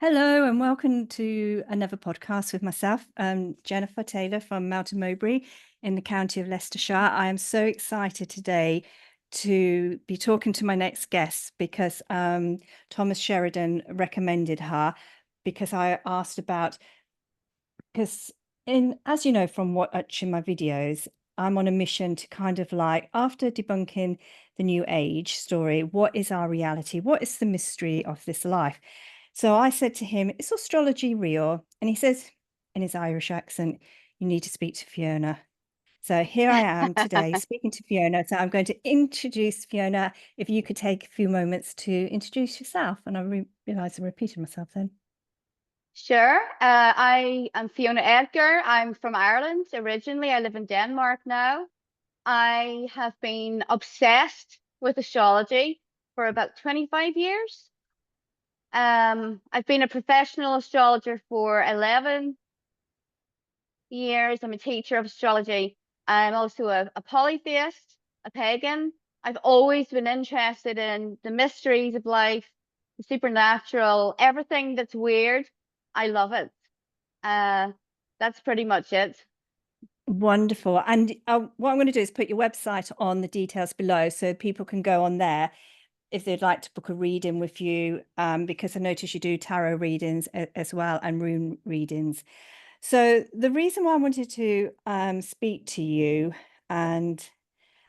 Hello and welcome to another podcast with myself, Jenifer Taylor from Mountain Mowbray in the county of Leicestershire. I am so excited today to be talking to my next guest because Thomas Sheridan recommended her because I asked about, because as you know from watching my videos, I'm on a mission to kind of like, after debunking the New Age story, what is our reality? What is the mystery of this life? So I said to him, is astrology real? And he says in his Irish accent, you need to speak to Fiona. So here I am today speaking to Fiona. So I'm going to introduce Fiona. If you could take a few moments to introduce yourself. And I realized I repeated myself then. Sure. I am Fiona Aedgar. I'm from Ireland originally. I live in Denmark now. I have been obsessed with astrology for about 25 years. I've been a professional astrologer for 11 years. I'm a teacher of astrology. I'm also a polytheist, a pagan. I've always been interested in the mysteries of life, the supernatural, everything that's weird. I love it. That's pretty much it. Wonderful. And what I'm going to do is put your website on the details below so people can go on there if they'd like to book a reading with you, because I notice you do tarot readings as well and rune readings. So the reason why I wanted to speak to you and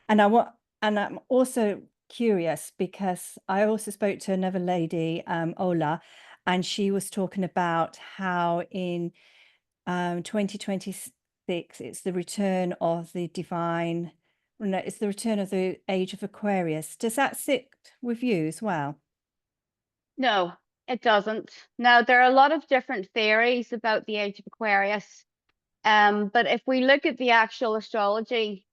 I'm also curious because I also spoke to another lady, Ola, and she was talking about how in 2026 it's the return of the divine, no, it's the return of the age of Aquarius. Does that sit with you as well? No, it doesn't. Now, there are a lot of different theories about the age of Aquarius. But if we look at the actual astrology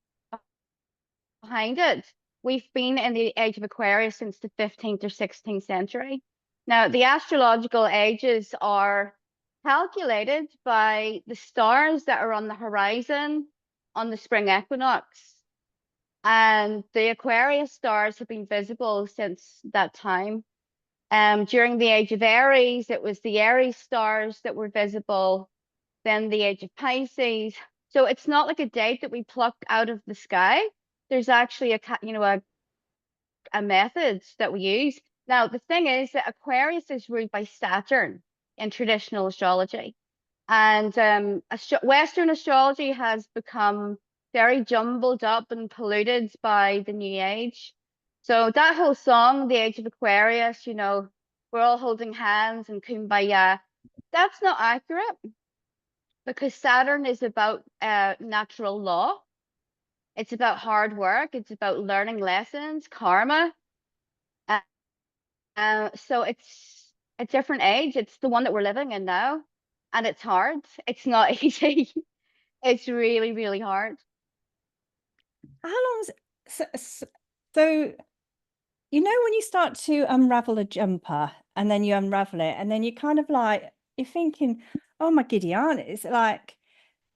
behind it, we've been in the age of Aquarius since the 15th or 16th century. Now, the astrological ages are calculated by the stars that are on the horizon on the spring equinox. And the Aquarius stars have been visible since that time. During the age of Aries, it was the Aries stars that were visible, then the age of Pisces. So it's not like a date that we plucked out of the sky. There's actually a method that we use. Now, the thing is that Aquarius is ruled by Saturn in traditional astrology. And Western astrology has become very jumbled up and polluted by the New Age. So that whole song, The Age of Aquarius, we're all holding hands and kumbaya, that's not accurate because Saturn is about natural law. It's about hard work. It's about learning lessons, karma. So it's a different age. It's the one that we're living in now, and it's hard. It's not easy. It's really, really hard. How long is so you know when you start to unravel a jumper and then you unravel it and then you kind of like you're thinking, oh my giddy aunt, it's like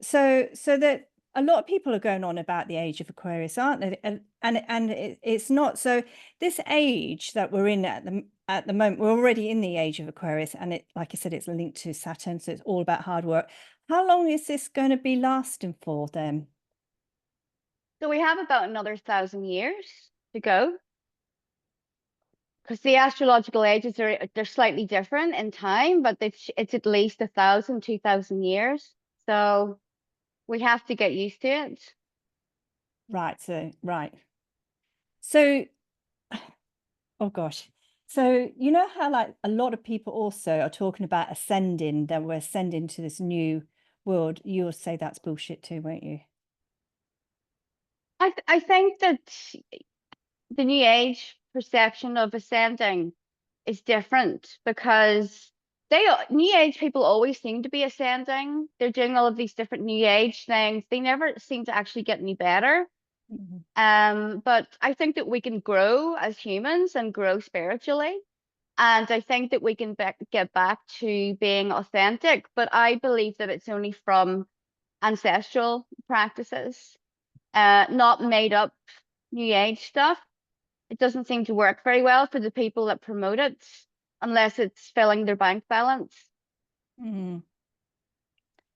so that a lot of people are going on about the age of Aquarius, aren't they? And it's not so. This age that we're in at the moment, we're already in the age of Aquarius, and it, like I said, it's linked to Saturn, so it's all about hard work. How long is this going to be lasting for then? So we have about another 1,000 years to go because the astrological ages they're slightly different in time, but it's at least 1,000, 2,000 years. So we have to get used to it. Right. So, oh gosh. So you know how like a lot of people also are talking about ascending, that we're ascending to this new world. You'll say that's bullshit too, won't you? I think that the New Age perception of ascending is different because New Age people always seem to be ascending. They're doing all of these different New Age things. They never seem to actually get any better. But I think that we can grow as humans and grow spiritually. And I think that we can get back to being authentic, but I believe that it's only from ancestral practices, not made up New Age stuff. It doesn't seem to work very well for the people that promote it. unless it's filling their bank balance. Mm.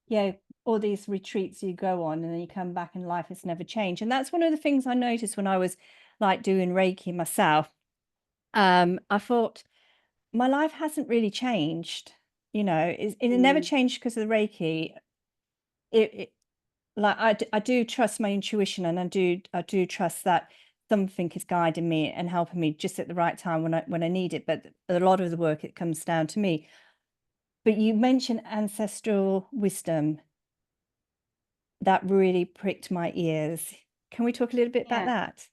Yeah, all these retreats you go on and then you come back and life has never changed. And that's one of the things I noticed when I was like doing Reiki myself. I thought my life hasn't really changed, you know, it never changed because of the Reiki. It like I do trust my intuition, and I do trust that something is guiding me and helping me just at the right time when I need it. But a lot of the work, it comes down to me. But you mentioned ancestral wisdom. That really pricked my ears. Can we talk a little bit about Yeah, that?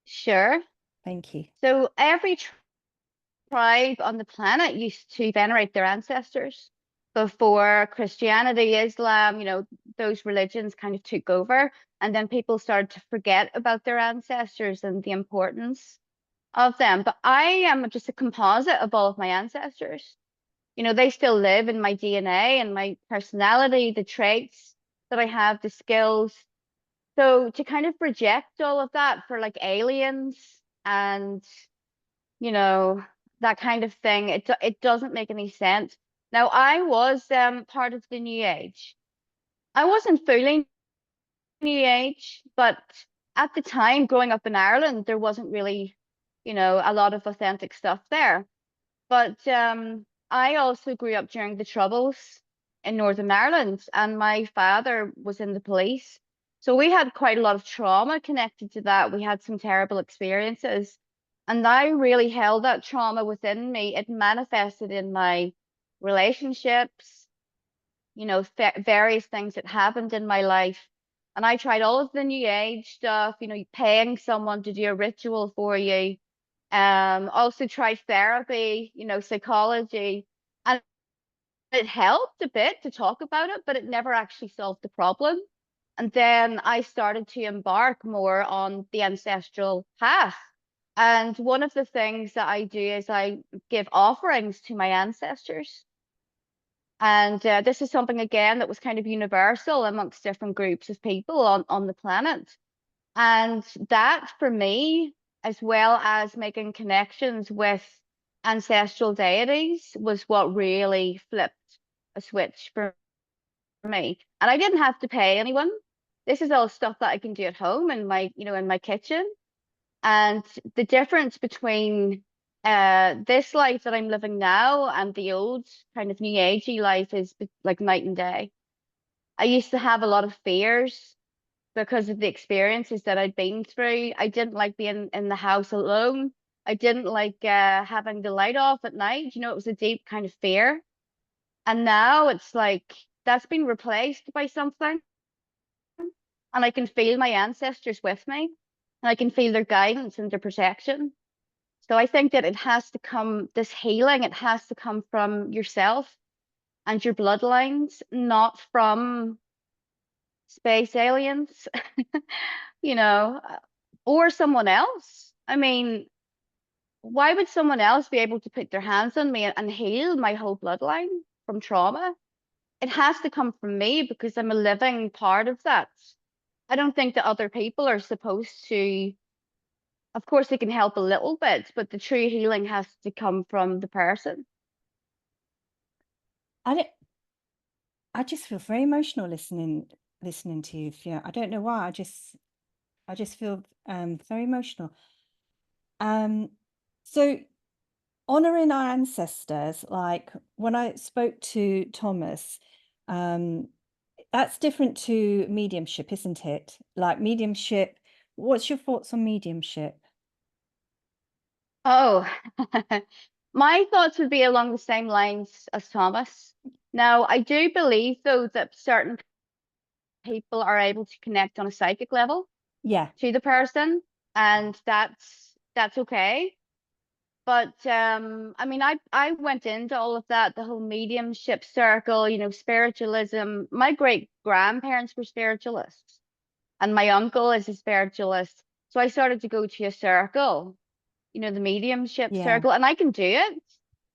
sure. Thank you. So every tribe on the planet used to venerate their ancestors before Christianity, Islam, those religions kind of took over. And then people started to forget about their ancestors and the importance of them. But I am just a composite of all of my ancestors. They still live in my DNA and my personality, the traits that I have, the skills. So to kind of reject all of that for like aliens and you know, that kind of thing. It doesn't make any sense. Now, I was part of the New Age. I wasn't fully New Age, but at the time, growing up in Ireland, there wasn't really, a lot of authentic stuff there. But I also grew up during the Troubles in Northern Ireland, and my father was in the police. So we had quite a lot of trauma connected to that. We had some terrible experiences. And I really held that trauma within me. It manifested in my relationships, various things that happened in my life. And I tried all of the new age stuff, paying someone to do a ritual for you. Also tried therapy, psychology, and it helped a bit to talk about it, but it never actually solved the problem. And then I started to embark more on the ancestral path. And one of the things that I do is I give offerings to my ancestors. And this is something, again, that was kind of universal amongst different groups of people on the planet. And that for me, as well as making connections with ancestral deities, was what really flipped a switch for me. And I didn't have to pay anyone. This is all stuff that I can do at home in my kitchen. And the difference between this life that I'm living now and the old kind of new agey life is like night and day. I used to have a lot of fears because of the experiences that I'd been through. I didn't like being in the house alone. I didn't like having the light off at night. It was a deep kind of fear. And now it's like that's been replaced by something. And I can feel my ancestors with me. And I can feel their guidance and their protection. So I think that it has to come, this healing, it has to come from yourself and your bloodlines, not from space aliens, you know, uh, or someone else. I mean, why would someone else be able to put their hands on me and heal my whole bloodline from trauma? It has to come from me because I'm a living part of that. I don't think that other people are supposed to, of course, they can help a little bit, but the true healing has to come from the person. I don't, I just feel very emotional listening to you, Fiona. I don't know why. I just feel very emotional. So honoring our ancestors, like when I spoke to Thomas, that's different to mediumship, isn't it? Like mediumship, what's your thoughts on mediumship? Oh, my thoughts would be along the same lines as Thomas. Now, I do believe, though, that certain people are able to connect on a psychic level Yeah, to the person, and that's okay. But I mean, I went into all of that, the whole mediumship circle, spiritualism. My great grandparents were spiritualists, and my uncle is a spiritualist. So I started to go to a circle, the mediumship yeah. circle, and I can do it.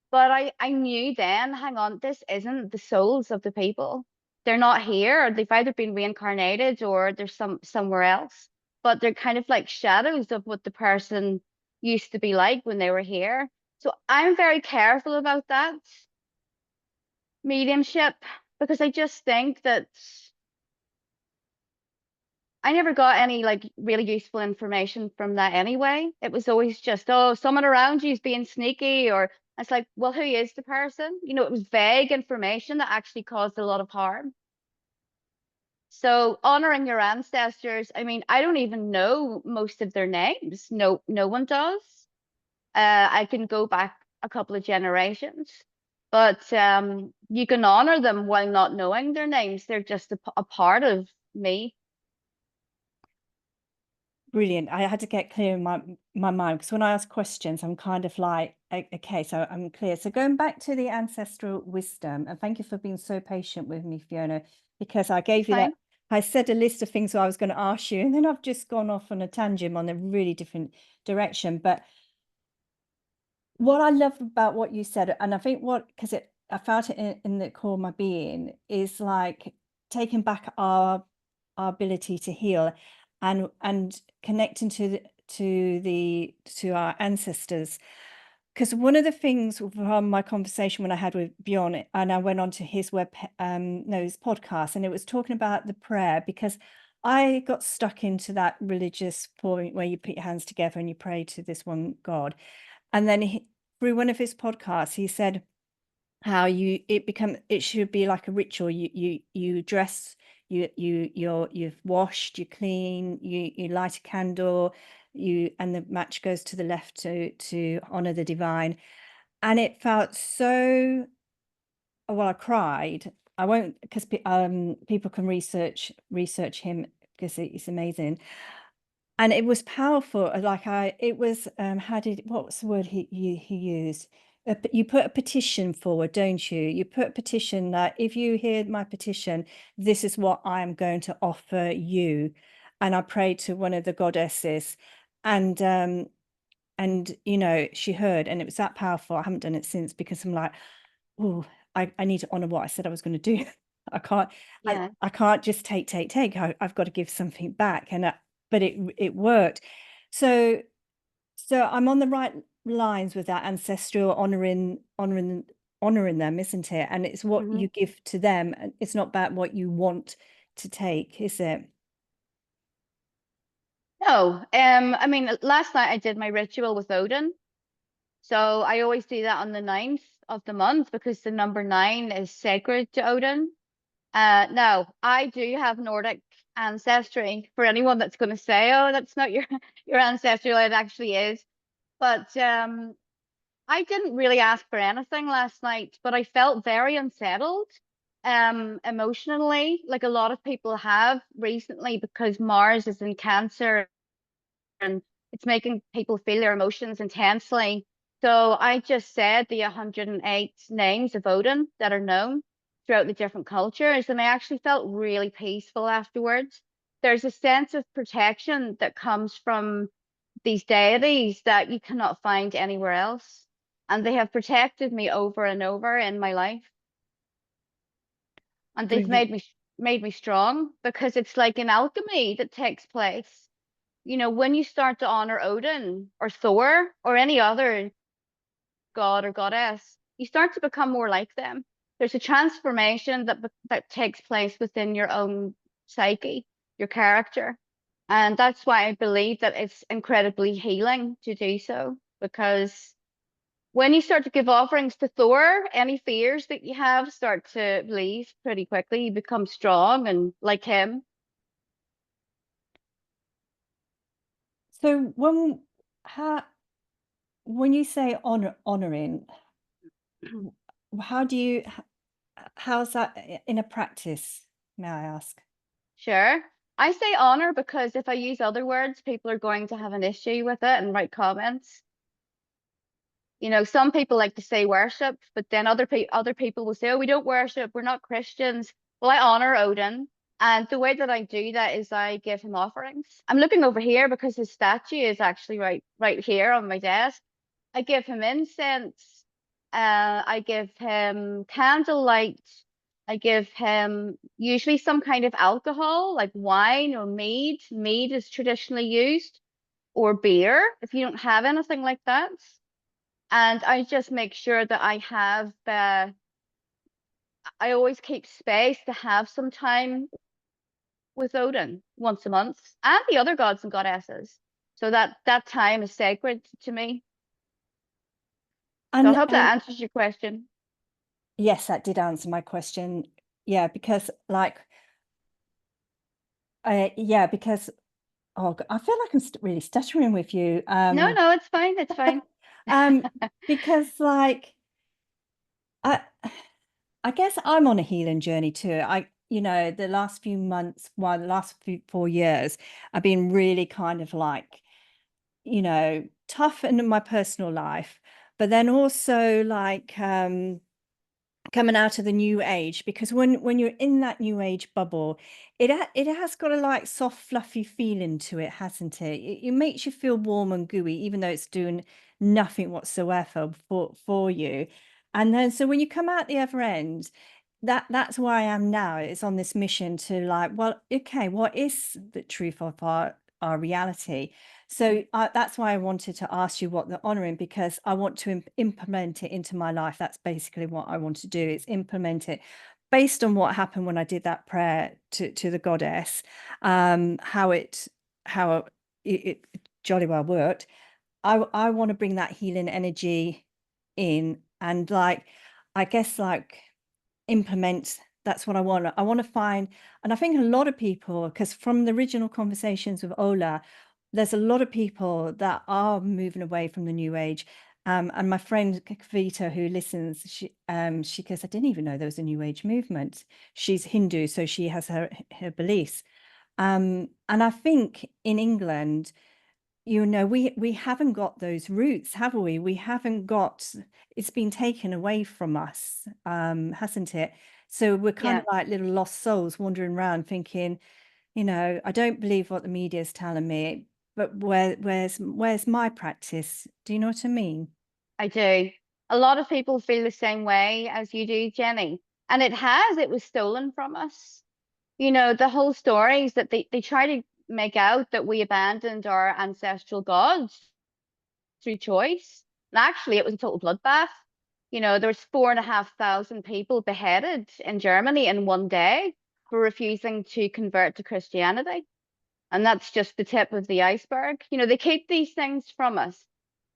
But I knew then, hang on, this isn't the souls of the people. They're not here. They've either been reincarnated or they're somewhere else. But they're kind of like shadows of what the person used to be like when they were here. So I'm very careful about that mediumship, because I just think that I never got any like really useful information from that anyway. It was always just, oh, someone around you is being sneaky, or it's like, well, who is the person? You know, it was vague information that actually caused a lot of harm. So honoring your ancestors, I mean, I don't even know most of their names. No, no one does. I can go back a couple of generations, but you can honor them while not knowing their names. They're just a part of me. Brilliant. I had to get clear in my mind, because when I ask questions, I'm kind of like, okay, so I'm clear. So going back to the ancestral wisdom, and thank you for being so patient with me, Fiona, because I gave you that. Fine. I said a list of things I was going to ask you, and then I've just gone off on a tangent on a really different direction. But what I love about what you said, and I think because I felt it in the core of my being, is like taking back our ability to heal, and connecting to our ancestors. Because one of the things from my conversation when I had with Bjorn, and I went on to his his podcast, and it was talking about the prayer, because I got stuck into that religious point where you put your hands together and you pray to this one God. And then through one of his podcasts, he said how it should be like a ritual. You dress, you've washed, you clean, you light a candle, and the match goes to the left to honor the divine. And it felt so, well, I cried. I won't, because people can research him, because it's amazing. And it was powerful. It was, what was the word he used? You put a petition forward, don't you? You put a petition that if you hear my petition, this is what I'm going to offer you. And I prayed to one of the goddesses, and you know, she heard, and it was that powerful. I haven't done it since, because I'm like, oh, I need to honor what I said I was going to do. I can't, Yeah. I can't just take. I've got to give something back. But it worked. So I'm on the right lines with that ancestral honoring them, isn't it? And it's what Hmm. you give to them, and it's not about what you want to take, is it? No, I mean, last night I did my ritual with Odin. So I always do that on the 9th of the month, because the number 9 is sacred to Odin. Now, I do have Nordic ancestry. For anyone that's going to say, "Oh, that's not your your ancestry," it actually is. But I didn't really ask for anything last night, but I felt very unsettled, emotionally, like a lot of people have recently, because Mars is in Cancer, and it's making people feel their emotions intensely. So I just said the 108 names of Odin that are known throughout the different cultures, and I actually felt really peaceful afterwards. There's a sense of protection that comes from these deities that you cannot find anywhere else. And they have protected me over and over in my life. And they've Brilliant. made me strong, because it's like an alchemy that takes place. You know, when you start to honor Odin or Thor or any other god or goddess, you start to become more like them. There's a transformation that takes place within your own psyche, your character. And that's why I believe that it's incredibly healing to do so, because when you start to give offerings to Thor, any fears that you have start to leave pretty quickly. You become strong and like him. So how, when you say honoring, how do you, how's that in a practice, may I ask? Sure. I say honor because if I use other words, people are going to have an issue with it and write comments. You know, some people like to say worship, but then other people will say, "Oh, we don't worship. We're not Christians." Well, I honor Odin, and the way that I do that is I give him offerings. I'm looking over here because his statue is actually right here on my desk. I give him incense. I give him candlelight. I give him usually some kind of alcohol, like wine or mead. Mead is traditionally used, or beer if you don't have anything like that. And I just make sure that I have, I always keep space to have some time with Odin once a month and the other gods and goddesses. So that time is sacred to me. So I And hope that answers your question. yes, that did answer my question. Yeah, because like, yeah, because I feel like I'm really stuttering with you. No, no, it's fine. It's fine. Because like I I guess I'm on a healing journey too. The last few months, well, the last 4 years, I've been really kind of like, tough in my personal life, but then also like coming out of the new age, because when you're in that new age bubble, it has got a like soft fluffy feeling to it, hasn't it? It makes you feel warm and gooey, even though it's doing nothing whatsoever for you. And then so when you come out the other end, that's where I am now. It's on this mission to like, well, okay, what is the truth of our reality? So that's why I wanted to ask you what the honoring, because I want to implement it into my life. That's basically what I want to do, is implement it based on what happened when I did that prayer to the goddess, how it jolly well worked. I want to bring that healing energy in, and like, I guess like implement. That's what I want. I want to find, and I think a lot of people, because from the original conversations with Ola, there's a lot of people that are moving away from the new age. And my friend Kavita, who listens, she goes, I didn't even know there was a new age movement. She's Hindu, so she has her beliefs. And I think in England, we haven't got those roots, have we? We haven't got, it's been taken away from us, hasn't it? So we're kind Yeah, of like little lost souls wandering around thinking, I don't believe what the media is telling me, but where's my practice? Do you know what I mean? I do. A lot of people feel the same way as you do, Jenny. And it was stolen from us. The whole stories that they try to make out that we abandoned our ancestral gods through choice. And actually, it was a total bloodbath. There was 4,500 people beheaded in Germany in one day for refusing to convert to Christianity. And that's just the tip of the iceberg. They keep these things from us.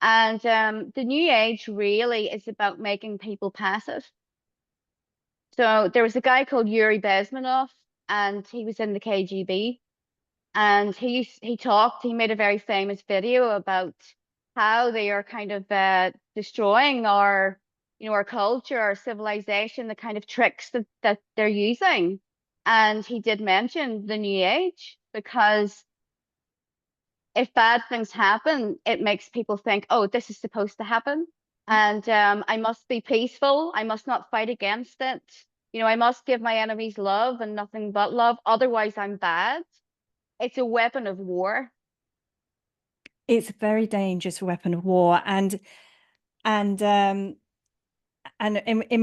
And the new age really is about making people passive. So there was a guy called Yuri Bezmenov, and he was in the KGB. And he made a very famous video about how they are kind of destroying our culture, our civilization, the kind of tricks that they're using. And he did mention the new age, because if bad things happen, it makes people think, oh, this is supposed to happen. And I must be peaceful. I must not fight against it. I must give my enemies love and nothing but love. Otherwise, I'm bad. It's a weapon of war. It's a very dangerous weapon of war. And in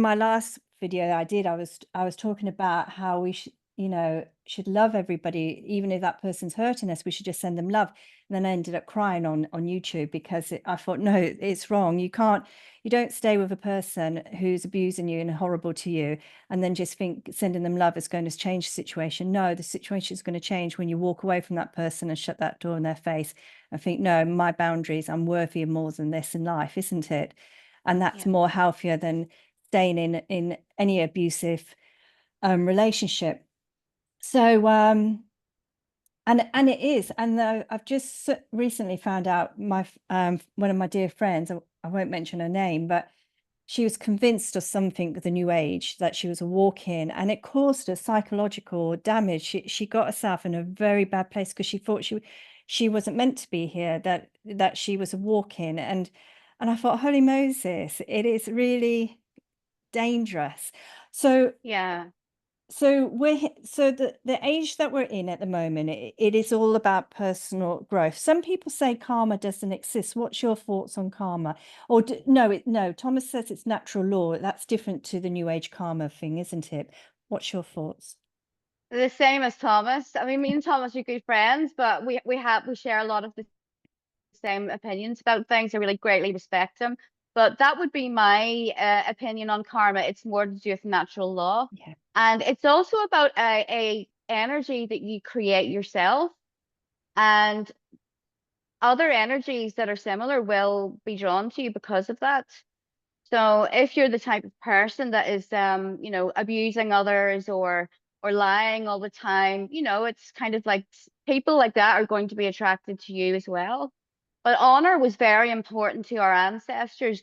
my last video that I did, I was talking about how we should love everybody, even if that person's hurting us. We should just send them love. And then I ended up crying on YouTube, because I thought, no, it's wrong. You don't stay with a person who's abusing you and horrible to you, and then just think sending them love is going to change the situation. No, the situation is going to change when you walk away from that person and shut that door in their face and think, no, my boundaries, I'm worthy of more than this in life, isn't it? And that's Yeah. more healthier than staying in any abusive relationship. So and it is. And I've just recently found out, my one of my dear friends, I won't mention her name, but she was convinced of something with the new age, that she was a walk-in, and it caused her psychological damage. She got herself in a very bad place, because she thought she wasn't meant to be here, that she was a walk-in. And I thought, holy Moses, it is really dangerous. So Yeah. the age that we're in at the moment, it is all about personal growth. Some people say karma doesn't exist. What's your thoughts on karma? Or no, Thomas says it's natural law. That's different to the new age karma thing, isn't it? What's your thoughts? The same as Thomas. I mean, me and Thomas are good friends, but we share a lot of the same opinions about things. I really greatly respect him. But that would be my opinion on karma. It's more to do with natural law. Yeah. And it's also about a energy that you create yourself, and other energies that are similar will be drawn to you because of that. So if you're the type of person that is abusing others or lying all the time, it's kind of like people like that are going to be attracted to you as well. But honor was very important to our ancestors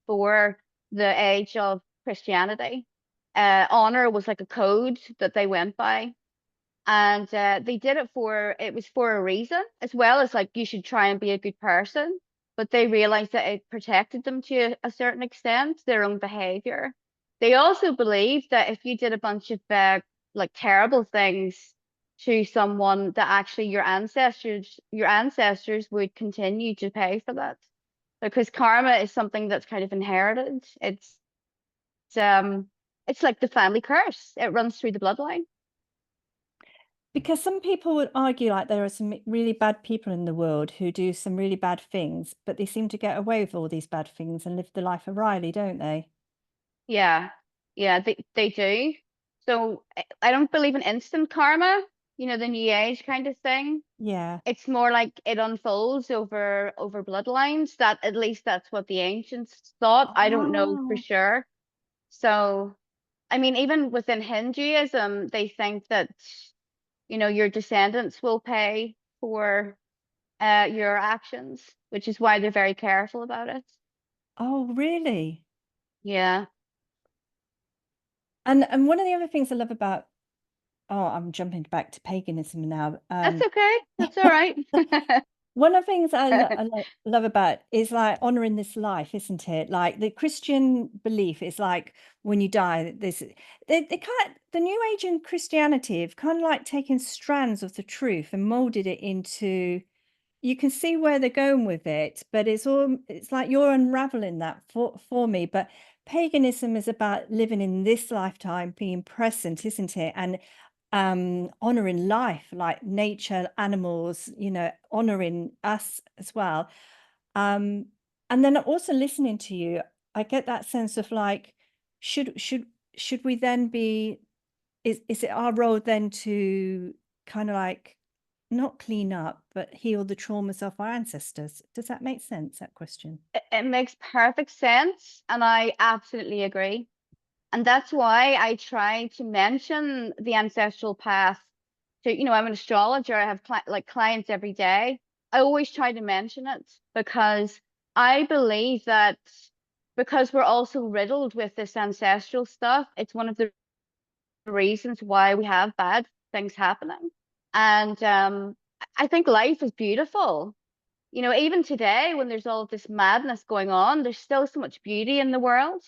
before the age of Christianity. Honor was like a code that they went by. And they did it was for a reason, as well as like you should try and be a good person. But they realized that it protected them to a certain extent, their own behavior. They also believed that if you did a bunch of like terrible things to someone, that actually your ancestors would continue to pay for that, because karma is something that's kind of inherited. Um it's like the family curse. It runs through the bloodline. Because some people would argue like there are some really bad people in the world who do some really bad things, but they seem to get away with all these bad things and live the life of Riley, don't they? Yeah, yeah, they do. So I don't believe in instant karma, the new age kind of thing. Yeah. It's more like it unfolds over bloodlines. That at least that's what the ancients thought. I don't know for Oh, sure. So, I mean, even within Hinduism, they think that, your descendants will pay for your actions, which is why they're very careful about it. oh, really? Yeah. And one of the other things I love about, oh, I'm jumping back to paganism now. That's okay. That's all right. One of the things I love about is like honoring this life, isn't it? Like the Christian belief is like when you die, they kind the New Age and Christianity have kind of like taken strands of the truth and molded it into. You can see where they're going with it, but it's like you're unraveling that for me. But paganism is about living in this lifetime, being present, isn't it? And honoring life, like nature, animals, honoring us as well. Um, and then also listening to you, I get that sense of like, should should should we then be, is it our role then to kind of like not clean up, but heal the traumas of our ancestors? Does that make sense, that question? It makes perfect sense, and I absolutely agree. And that's why I try to mention the ancestral path to, I'm an astrologer. I have like clients every day. I always try to mention it because I believe that because we're also riddled with this ancestral stuff, it's one of the reasons why we have bad things happening. And I think life is beautiful. Even today when there's all of this madness going on, there's still so much beauty in the world.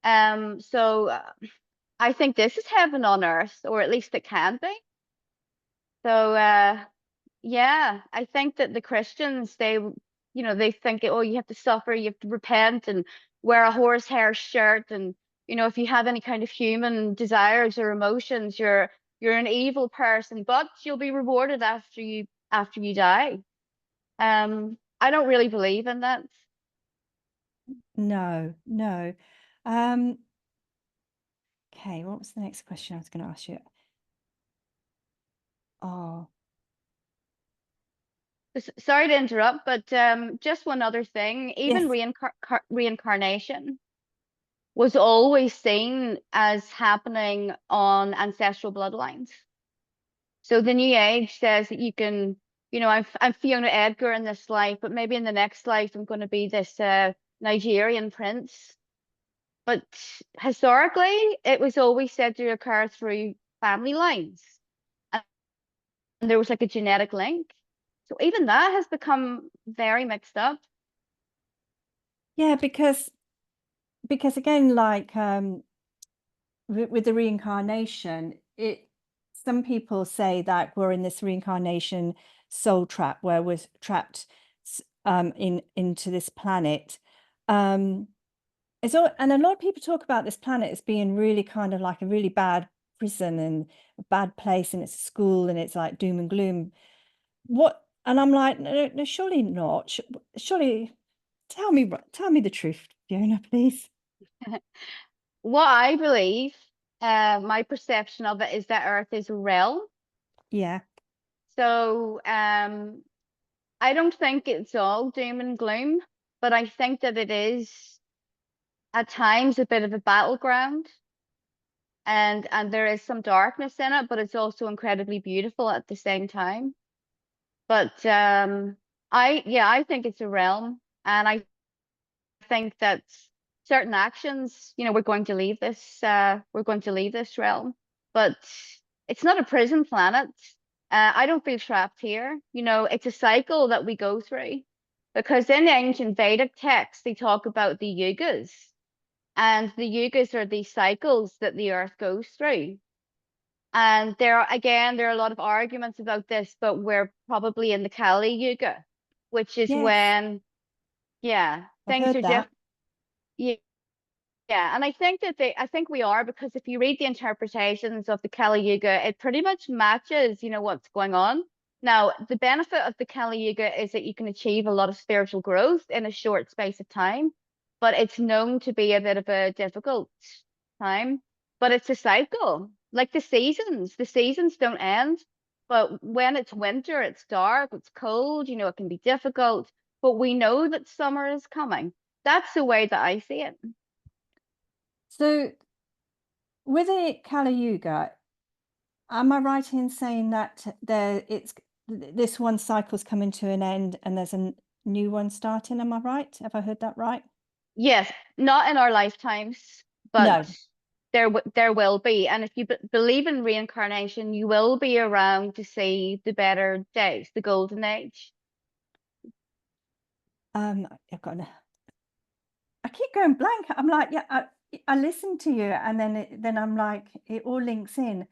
So I think this is heaven on earth, or at least it can be. So yeah, I think that the Christians, they think, oh, you have to suffer, you have to repent and wear a horsehair shirt, and if you have any kind of human desires or emotions, you're an evil person, but you'll be rewarded after you die. I don't really believe in that. No, no. Um, okay, what was the next question I was going to ask you? Oh, Sorry to interrupt, but just one other thing. Even yes. reincarnation was always seen as happening on ancestral bloodlines. So the New Age says that you can, I'm Fiona Aedgar in this life, but maybe in the next life I'm going to be this Nigerian prince. But historically, it was always said to occur through family lines, and there was like a genetic link. So even that has become very mixed up. Yeah, because again, like with the reincarnation, some people say that we're in this reincarnation soul trap where we're trapped into this planet. And a lot of people talk about this planet as being really kind of like a really bad prison and a bad place, and it's a school and it's like doom and gloom. And I'm like, no, no, surely not. Surely. Tell me the truth, Fiona, please. What I believe, my perception of it is that Earth is a realm. Yeah. So I don't think it's all doom and gloom, but I think that it is at times a bit of a battleground, and there is some darkness in it, but it's also incredibly beautiful at the same time. But I think it's a realm, and I think that certain actions, we're going to leave this realm, but it's not a prison planet. I don't feel trapped here. It's a cycle that we go through, because in ancient Vedic texts they talk about the yugas, and the yugas are these cycles that the earth goes through. And there are a lot of arguments about this, but we're probably in the Kali Yuga, which is Yes, when, yeah, I've things heard are that. different. Yeah, and I think we are, because if you read the interpretations of the Kali Yuga, it pretty much matches, what's going on. Now, the benefit of the Kali Yuga is that you can achieve a lot of spiritual growth in a short space of time, but it's known to be a bit of a difficult time. But it's a cycle, like the seasons don't end. But when it's winter, it's dark, it's cold, it can be difficult, but we know that summer is coming. That's the way that I see it. So with the Kali Yuga, am I right in saying that this one cycle's coming to an end and there's a new one starting? Am I right? Have I heard that right? Yes, not in our lifetimes, but No. there will be. And if you believe in reincarnation, you will be around to see the better days, the golden age. I've got I keep going blank. I'm like, yeah, I listen to you, and then I'm like, it all links in.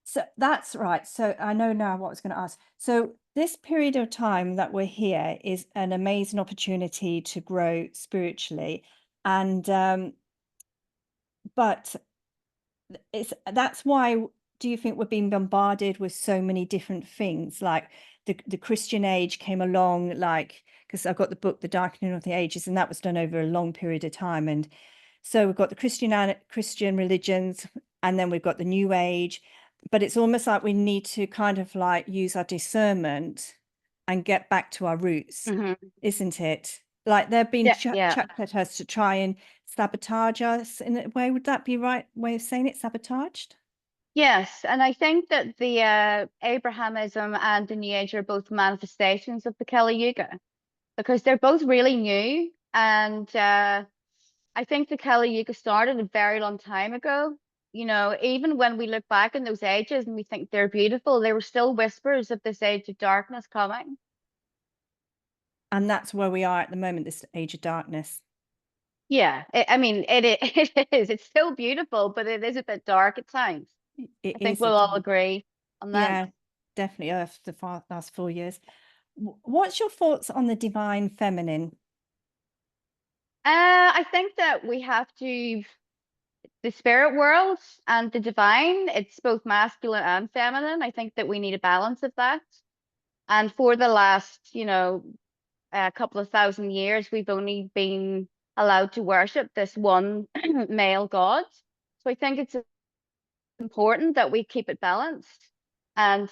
So that's right. So I know now what I was going to ask. So this period of time that we're here is an amazing opportunity to grow spiritually, and but that's why do you think we're being bombarded with so many different things? Like the Christian age came along, like, because I've got the book The Darkening of the Ages, and that was done over a long period of time. And so we've got the Christian religions, and then we've got the New Age. But it's almost like we need to kind of like use our discernment and get back to our roots, Hmm. isn't it? Like they've been Yeah, yeah. chucked at us to try and sabotage us in a way. Would that be right way of saying it? Sabotaged? Yes, and I think that the Abrahamism and the New Age are both manifestations of the Kali Yuga, because they're both really new. And I think the Kali Yuga started a very long time ago. Even when we look back in those ages and we think they're beautiful, they were still whispers of this age of darkness coming. And that's where we are at the moment, this age of darkness. Yeah, I mean, it is. It's still beautiful, but it is a bit dark at times. It I think is a we'll all time. agree on that. Yeah, definitely after the last 4 years. What's your thoughts on the divine feminine? I think that we have to, the spirit world and the divine, it's both masculine and feminine. I think that we need a balance of that. And for the last, a couple of thousand years, we've only been allowed to worship this one male god. So I think it's important that we keep it balanced. And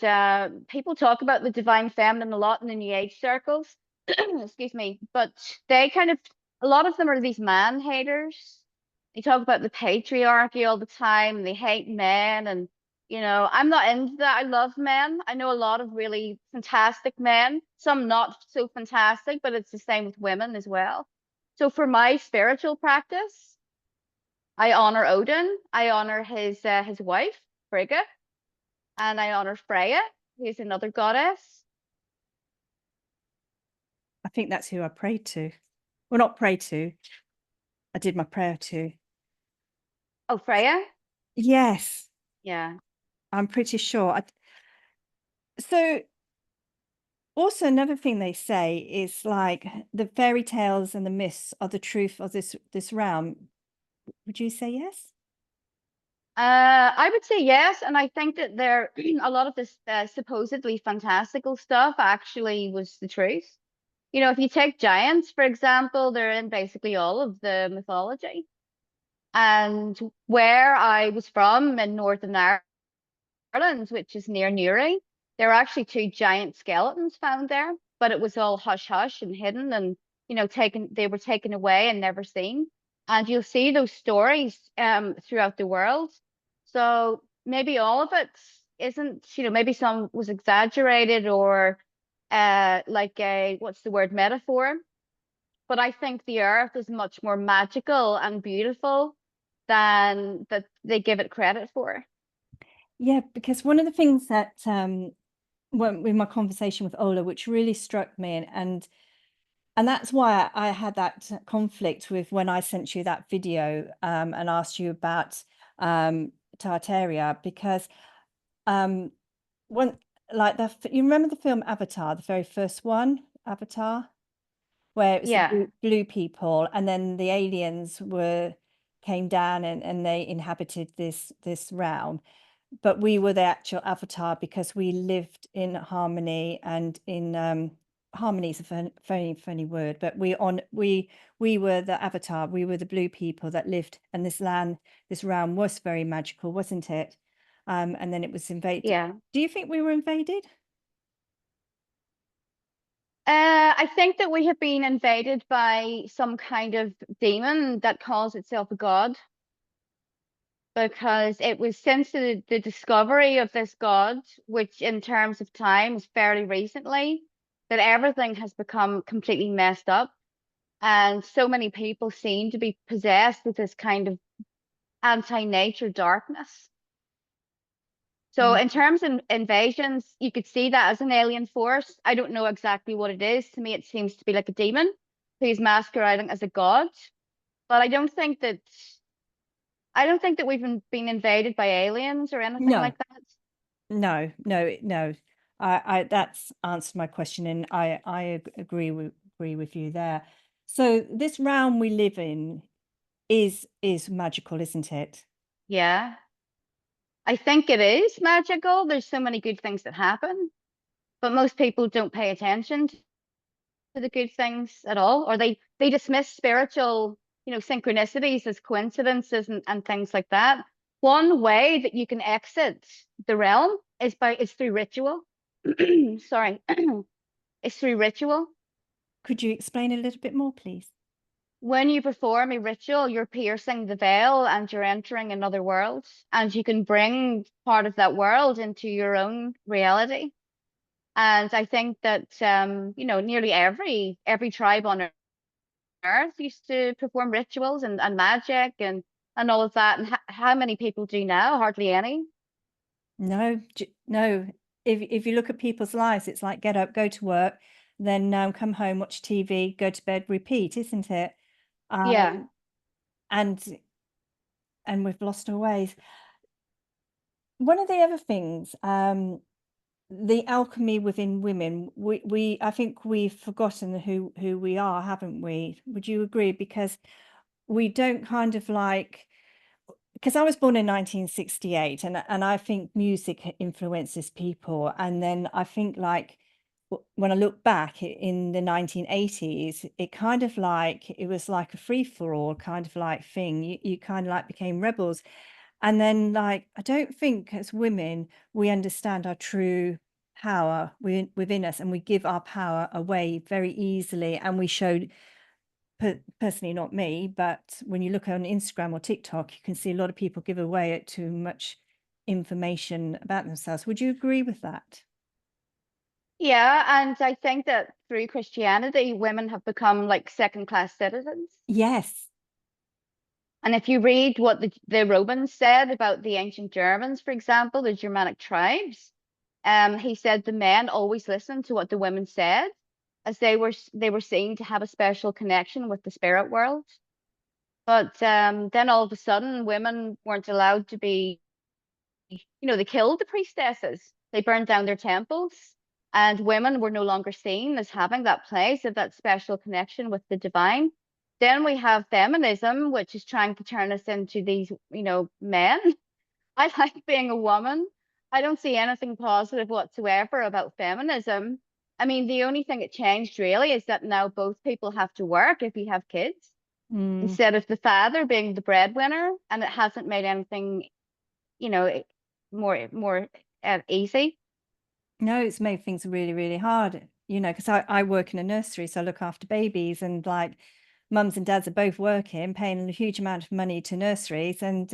people talk about the divine feminine a lot in the New Age circles. Excuse me. But a lot of them are these man haters. They talk about the patriarchy all the time, and they hate men. And, I'm not into that. I love men. I know a lot of really fantastic men, some not so fantastic, but it's the same with women as well. So for my spiritual practice, I honor Odin. I honor his wife, Frigga, and I honor Freya, who's another goddess. I think that's who I prayed to. Well, not pray to. I did my prayer to. Oh, Freya? Yes, Yeah. I'm pretty sure. So also another thing they say is like the fairy tales and the myths are the truth of this realm. Would you say yes? I would say yes, and I think that a lot of this supposedly fantastical stuff actually was the truth. You know, if you take giants, for example, they're in basically all of the mythology. And where I was from in Northern Ireland, which is near Newry, there are actually two giant skeletons found there, but it was all hush hush and hidden and, you know, they were taken away and never seen. And you'll see those stories throughout the world. So maybe all of it isn't, you know, maybe some was exaggerated or like a, what's the word, metaphor. But I think the earth is much more magical and beautiful than that they give it credit for. Yeah, because one of the things that with my conversation with Ola, which really struck me, and that's why I had that conflict with when I sent you that video and asked you about Tartaria, because when like you remember the film Avatar, the very first one, Avatar, where it was the Yeah. blue people, and then the aliens came down and they inhabited this realm, but we were the actual avatar because we lived in harmony and in harmony is a very funny word, but we were the avatar, we were the blue people that lived, and this realm was very magical, wasn't it? And then it was invaded. Yeah. Do you think we were invaded? I think that we have been invaded by some kind of demon that calls itself a god, because it was since the discovery of this god, which in terms of time is fairly recently, that everything has become completely messed up. And so many people seem to be possessed with this kind of anti-nature darkness. So Mm. in terms of invasions, you could see that as an alien force. I don't know exactly what it is. To me, it seems to be like a demon who's masquerading as a god. But I don't think that we've been invaded by aliens or anything No, like that. no. I that's answered my question, and I agree with you there. So this realm we live in is magical, isn't it? Yeah. I think it is magical. There's so many good things that happen, but most people don't pay attention to the good things at all, or they dismiss spiritual, you know, synchronicities as coincidences and things like that. One way that you can exit the realm is through ritual. Sorry, it's through ritual. Could you explain a little bit more, please? When you perform a ritual, you're piercing the veil and you're entering another world, and you can bring part of that world into your own reality. And I think that you know, nearly every tribe on Earth used to perform rituals and magic and all of that. And how many people do now? Hardly any. No, no. If you look at people's lives, it's like get up, go to work, then come home, watch TV, go to bed, repeat, isn't it? Yeah. And we've lost our ways. One of the other things, the alchemy within women, we I think we've forgotten who we are, haven't we? Would you agree? Because we don't kind of like, because I was born in 1968, and I think music influences people, and then I think like when I look back in the 1980s, it kind of like it was like a free for all kind of like thing. You kind of like became rebels, and then like I don't think as women we understand our true power within us, and we give our power away very easily, and we show personally not me, but when you look on Instagram or TikTok, you can see a lot of people give away too much information about themselves. Would you agree with that? Yeah. And I think that through Christianity, women have become like second-class citizens. Yes. And if you read what the Romans said about the ancient Germans, for example, the Germanic tribes, he said the men always listened to what the women said, as they were seen to have a special connection with the spirit world. But then all of a sudden, women weren't allowed to be, you know, they killed the priestesses. They burned down their temples, and women were no longer seen as having that place of that special connection with the divine. Then we have feminism, which is trying to turn us into these, you know, men. I like being a woman. I don't see anything positive whatsoever about feminism. I mean, the only thing that changed really is that now both people have to work if you have kids, Mm. instead of the father being the breadwinner, and it hasn't made anything, you know, more easy. No, it's made things really, really hard, because I work in a nursery, so I look after babies, and like mums and dads are both working, paying a huge amount of money to nurseries, and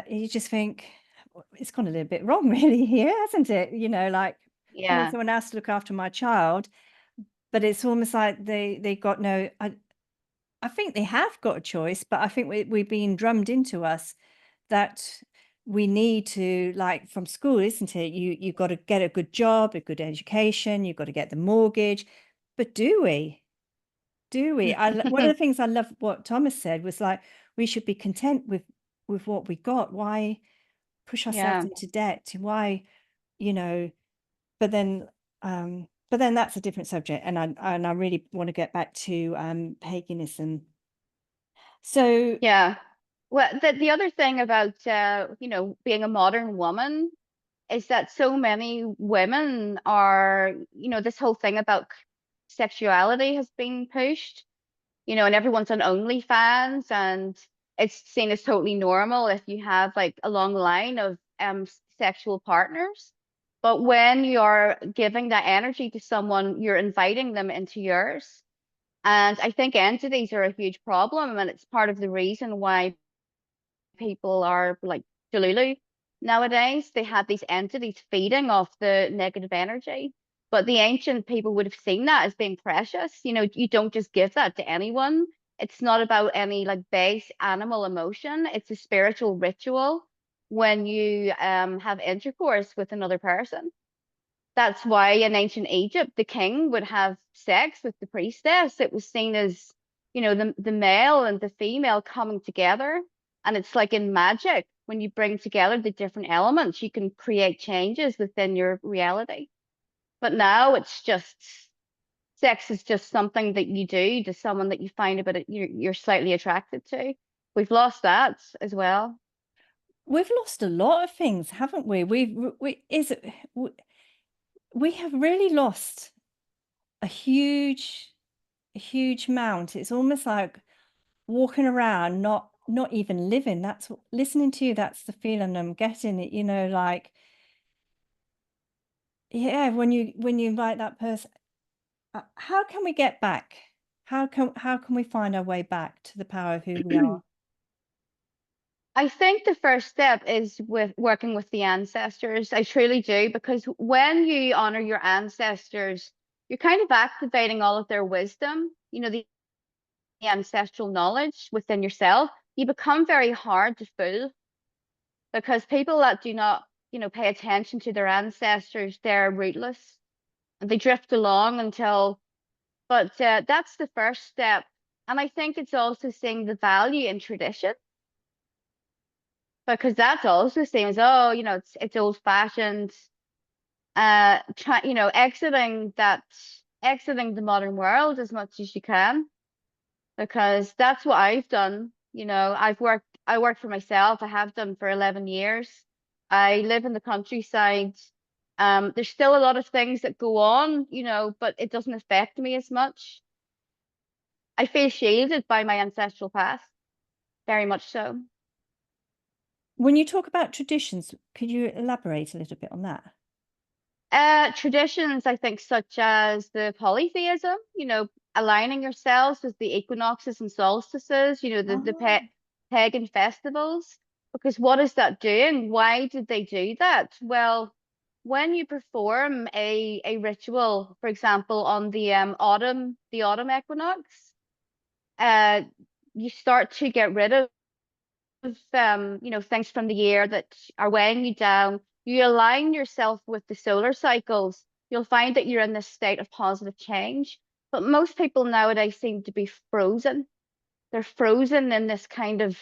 you just think it's gone a little bit wrong really here, hasn't it? Like I want Yeah. someone else to look after my child, but it's almost like they got no. I think they have got a choice, but I think we're being drummed into us that we need to, like from school, isn't it? You've got to get a good job, a good education, you've got to get the mortgage. But do we? Do we? One of the things I love what Thomas said was like we should be content with what we got. Why push ourselves Yeah. into debt? Why, you know, but then that's a different subject. And I really want to get back to paganism. So Yeah. Well, the other thing about being a modern woman is that so many women are, this whole thing about sexuality has been pushed, and everyone's on OnlyFans, and it's seen as totally normal if you have like a long line of sexual partners. But when you're giving that energy to someone, you're inviting them into yours. And I think entities are a huge problem, and it's part of the reason why people are like Delulu nowadays. They have these entities feeding off the negative energy. But the ancient people would have seen that as being precious. You don't just give that to anyone. It's not about any like base animal emotion. It's a spiritual ritual when you have intercourse with another person. That's why in ancient Egypt, the king would have sex with the priestess. It was seen as, the male and the female coming together. And it's like in magic, when you bring together the different elements, you can create changes within your reality. But now it's just sex is just something that you do to someone that you find a bit you're slightly attracted to. We've lost that as well. we've lost a lot of things, haven't we? We have really lost a huge amount. It's almost like walking around, not even living. That's listening to you. That's the feeling I'm getting. It, like yeah, when you invite that person, how can we get back? How can we find our way back to the power of who we are? I think the first step is with working with the ancestors. I truly do, because when you honor your ancestors, you're kind of activating all of their wisdom, the ancestral knowledge within yourself. You become very hard to fool, because people that do not, pay attention to their ancestors, they're rootless and they drift along but that's the first step. And I think it's also seeing the value in tradition, because that's also seen as, oh, it's old fashioned. Exiting the modern world as much as you can, because that's what I've done. I worked for myself. I have done for 11 years. I live in the countryside. There's still a lot of things that go on, but it doesn't affect me as much. I feel shielded by my ancestral past, very much so. When you talk about traditions, could you elaborate a little bit on that? Traditions, I think, such as the polytheism, aligning yourselves with the equinoxes and solstices, Oh. pagan festivals. Because what is that doing? Why did they do that? Well, when you perform a ritual, for example, on the autumn equinox, uh, you start to get rid of things from the year that are weighing you down. You align yourself with the solar cycles, you'll find that you're in this state of positive change. But most people nowadays seem to be frozen. They're frozen in this kind of,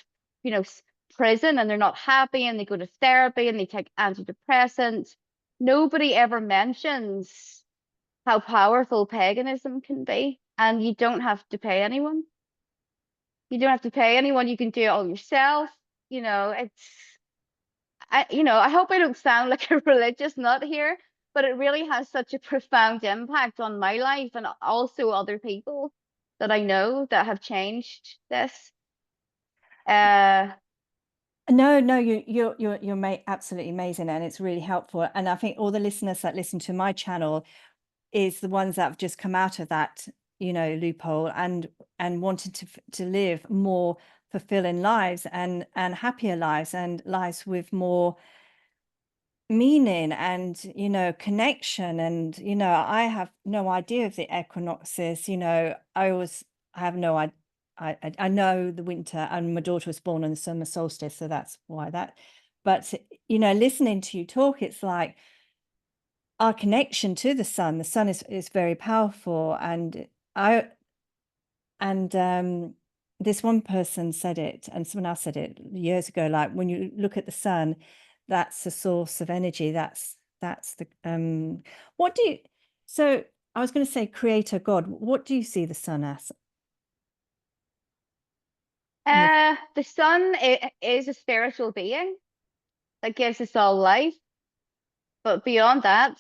prison, and they're not happy, and they go to therapy and they take antidepressants. Nobody ever mentions how powerful paganism can be, and you don't have to pay anyone. You don't have to pay anyone. You can do it all yourself. It's I hope I don't sound like a religious nut here, but it really has such a profound impact on my life and also other people that I know that have changed this. No, you're absolutely amazing, and it's really helpful. And I think all the listeners that listen to my channel is the ones that have just come out of that, loophole and wanted to live more fulfilling lives and happier lives and lives with more meaning and connection. And I have no idea of the equinoxes. I have no idea. I know the winter, and my daughter was born on the summer solstice, so that's why that. But listening to you talk, it's like our connection to the sun. The sun is very powerful, and this one person said it, and someone else said it years ago. Like, when you look at the sun, that's the source of energy. That's the what do you? So I was going to say creator God. What do you see the sun as? The sun is a spiritual being that gives us all life, but beyond that,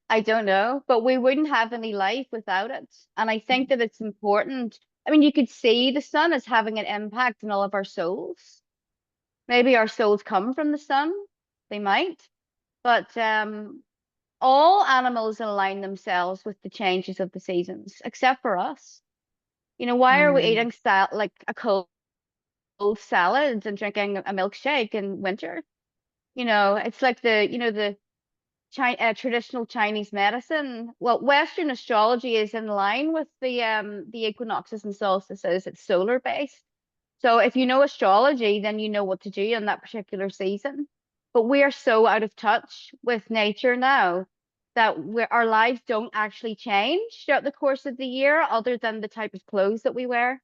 I don't know. But we wouldn't have any life without it. And I think that it's important. I mean, you could see the sun as having an impact on all of our souls. Maybe our souls come from the sun. They might. But all animals align themselves with the changes of the seasons, except for us. Why are we Mm. eating like a cold salad and drinking a milkshake in winter? It's like the traditional Chinese medicine. Well, Western astrology is in line with the equinoxes and solstices. It's solar based. So if you know astrology, then you know what to do in that particular season. But we are so out of touch with nature now that our lives don't actually change throughout the course of the year, other than the type of clothes that we wear.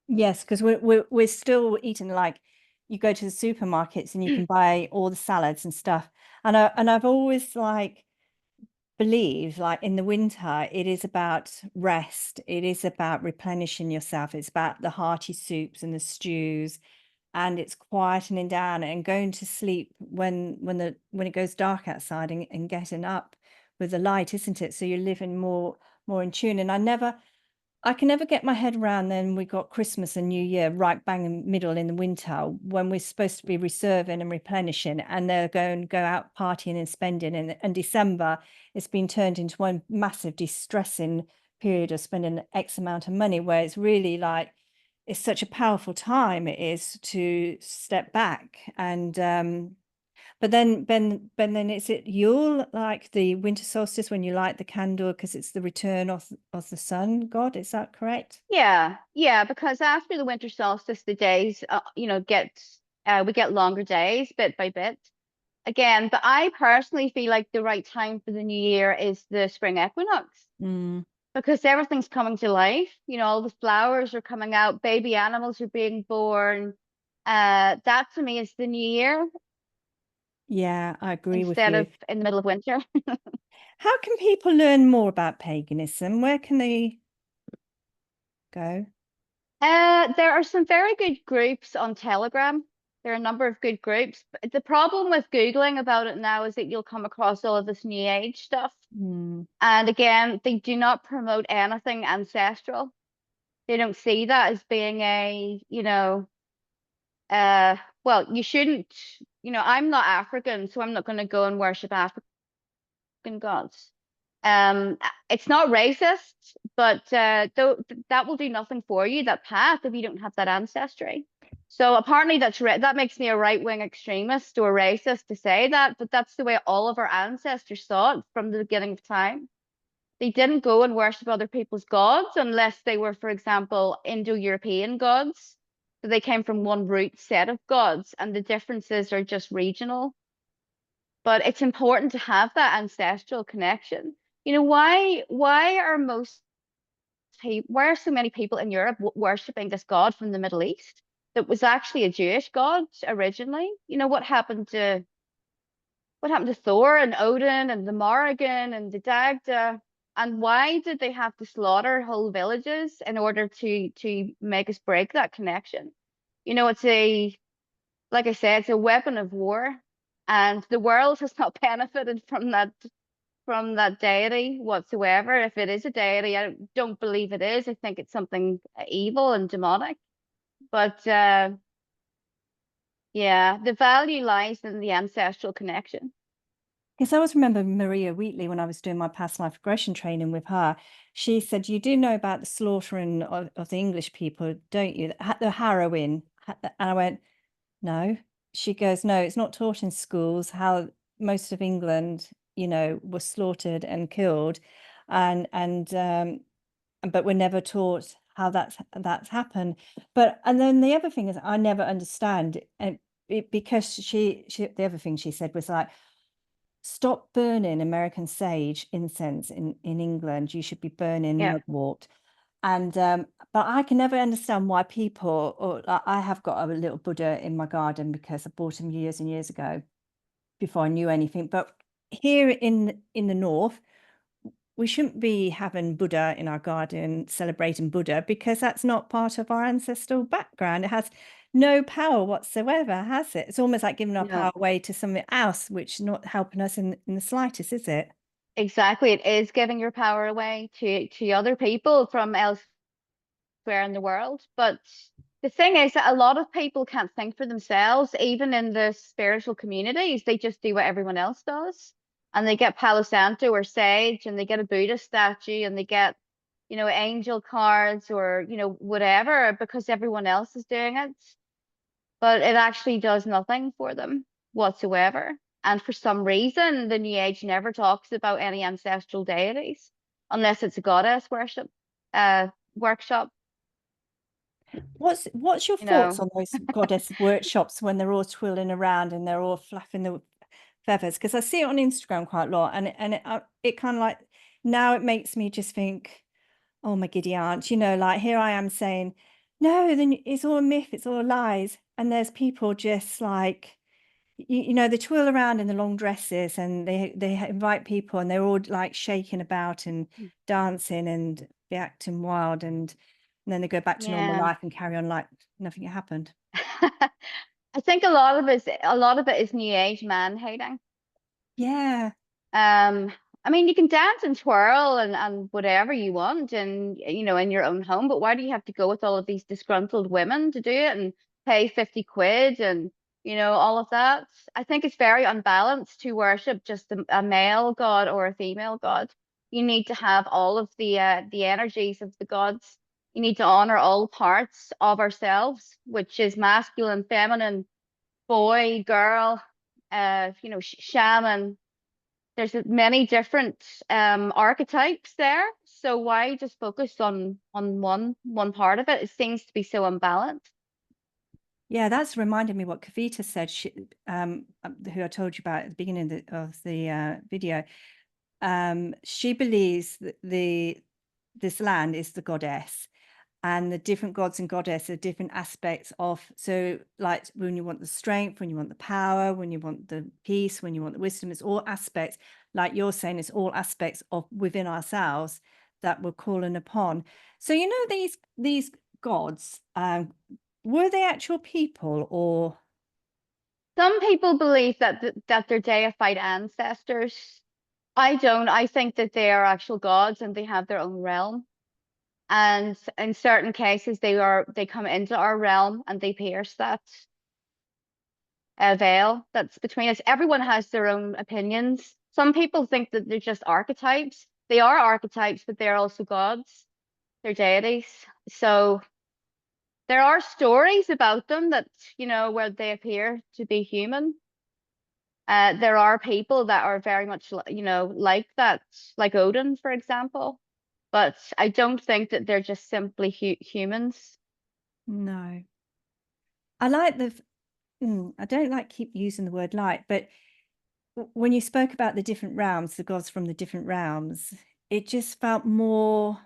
Yes, because we're still eating, like, you go to the supermarkets and you can buy all the salads and stuff. And I've always believed, like, in the winter, it is about rest. It is about replenishing yourself. It's about the hearty soups and the stews, and it's quietening down and going to sleep when it goes dark outside, and getting up with the light, isn't it? So you're living more in tune. And I can never get my head around, then we got Christmas and New Year right bang in the middle in the winter, when we're supposed to be reserving and replenishing, and they're going to go out partying and spending. And December, it's been turned into one massive distressing period of spending X amount of money, where it's really like, it's such a powerful time it is to step back. And but then is it Yule, like the winter solstice, when you light the candle because it's the return of the sun god? Is that correct? Yeah, because after the winter solstice, the days, we get longer days bit by bit. Again, but I personally feel like the right time for the new year is the spring equinox, Mm, because everything's coming to life. All the flowers are coming out, baby animals are being born. That to me is the new year yeah, I agree with instead you. of in the middle of winter. How can people learn more about paganism? Where can they go? There are some very good groups on Telegram. There are a number of good groups. But the problem with Googling about it now is that you'll come across all of this new age stuff. Mm, And again, they do not promote anything ancestral. They don't see that as being well, you shouldn't, I'm not African, so I'm not going to go and worship African gods. It's not racist, but that will do nothing for you, that path, if you don't have that ancestry. So apparently that makes me a right-wing extremist or racist to say that, but that's the way all of our ancestors thought from the beginning of time. They didn't go and worship other people's gods unless they were, for example, Indo-European gods. So they came from one root set of gods, and the differences are just regional. But it's important to have that ancestral connection. Why are so many people in Europe worshipping this god from the Middle East that was actually a Jewish god originally? What happened to Thor and Odin and the Morrigan and the Dagda? And why did they have to slaughter whole villages in order to make us break that connection? It's like I said, it's a weapon of war. and the world has not benefited from that deity whatsoever. If it is a deity, I don't believe it is. I think it's something evil and demonic. But yeah, the value lies in the ancestral connection. Because I always remember Maria Wheatley, when I was doing my past life regression training with her, she said, you do know about the slaughtering of the English people, don't you? The harrowing. And I went, no. She goes, no, it's not taught in schools how most of England, was slaughtered and killed. But we're never taught how that's happened. And then the other thing is, I never understand. And because the other thing she said was like, stop burning American sage incense in England. You should be burning Yeah. mugwort. And but I can never understand why people, or I have got a little Buddha in my garden because I bought him years and years ago before I knew anything. But here in the north, we shouldn't be having Buddha in our garden, celebrating Buddha, because that's not part of our ancestral background. It has no power whatsoever, has it? It's almost like giving our No, power away to something else, which is not helping us in the slightest, is it? exactly. It is giving your power away to other people from elsewhere in the world. But the thing is that a lot of people can't think for themselves, even in the spiritual communities. They just do what everyone else does. And they get Palo Santo or sage, and they get a Buddha statue, and they get, angel cards or, whatever, because everyone else is doing it. But it actually does nothing for them whatsoever. And for some reason, the New Age never talks about any ancestral deities unless it's a goddess worship workshop. What's your You thoughts know, on those goddess workshops when they're all twirling around and they're all flapping the feathers? Because I see it on Instagram quite a lot, and it kind of like, now it makes me just think, oh my giddy aunt, like here I am saying, no, then it's all a myth, it's all lies, and there's people just like, they twirl around in the long dresses and they invite people and they're all like shaking about and dancing and be acting wild, and then they go back to normal yeah. life and carry on like nothing happened. I think a lot of it is New Age man hating. Yeah. Um, I mean, you can dance and twirl and whatever you want, and in your own home, but why do you have to go with all of these disgruntled women to do it and pay 50 quid and all of that? I think it's very unbalanced to worship just a male god or a female god. You need to have all of the energies of the gods. You need to honor all parts of ourselves, which is masculine, feminine, boy, girl, shaman. There's many different archetypes there. So why just focus on one part of it? It seems to be so unbalanced. Yeah, that's reminded me what Kavita said, who I told you about at the beginning of the video. She believes that this land is the goddess, and the different gods and goddesses are different aspects of. So like when you want the strength, when you want the power, when you want the peace, when you want the wisdom, it's all aspects, like you're saying, it's all aspects of within ourselves that we're calling upon. So these gods, were they actual people, or? Some people believe that they're deified ancestors. I don't. I think that they are actual gods and they have their own realm. And in certain cases, they come into our realm and they pierce that veil that's between us. Everyone has their own opinions. Some people think that they're just archetypes. They are archetypes, but they're also gods. They're deities. So there are stories about them that, where they appear to be human. There are people that are very much, like that, like Odin, for example. But I don't think that they're just simply humans. No. I like I don't like keep using the word light, but when you spoke about the different realms, the gods from the different realms, it just felt more,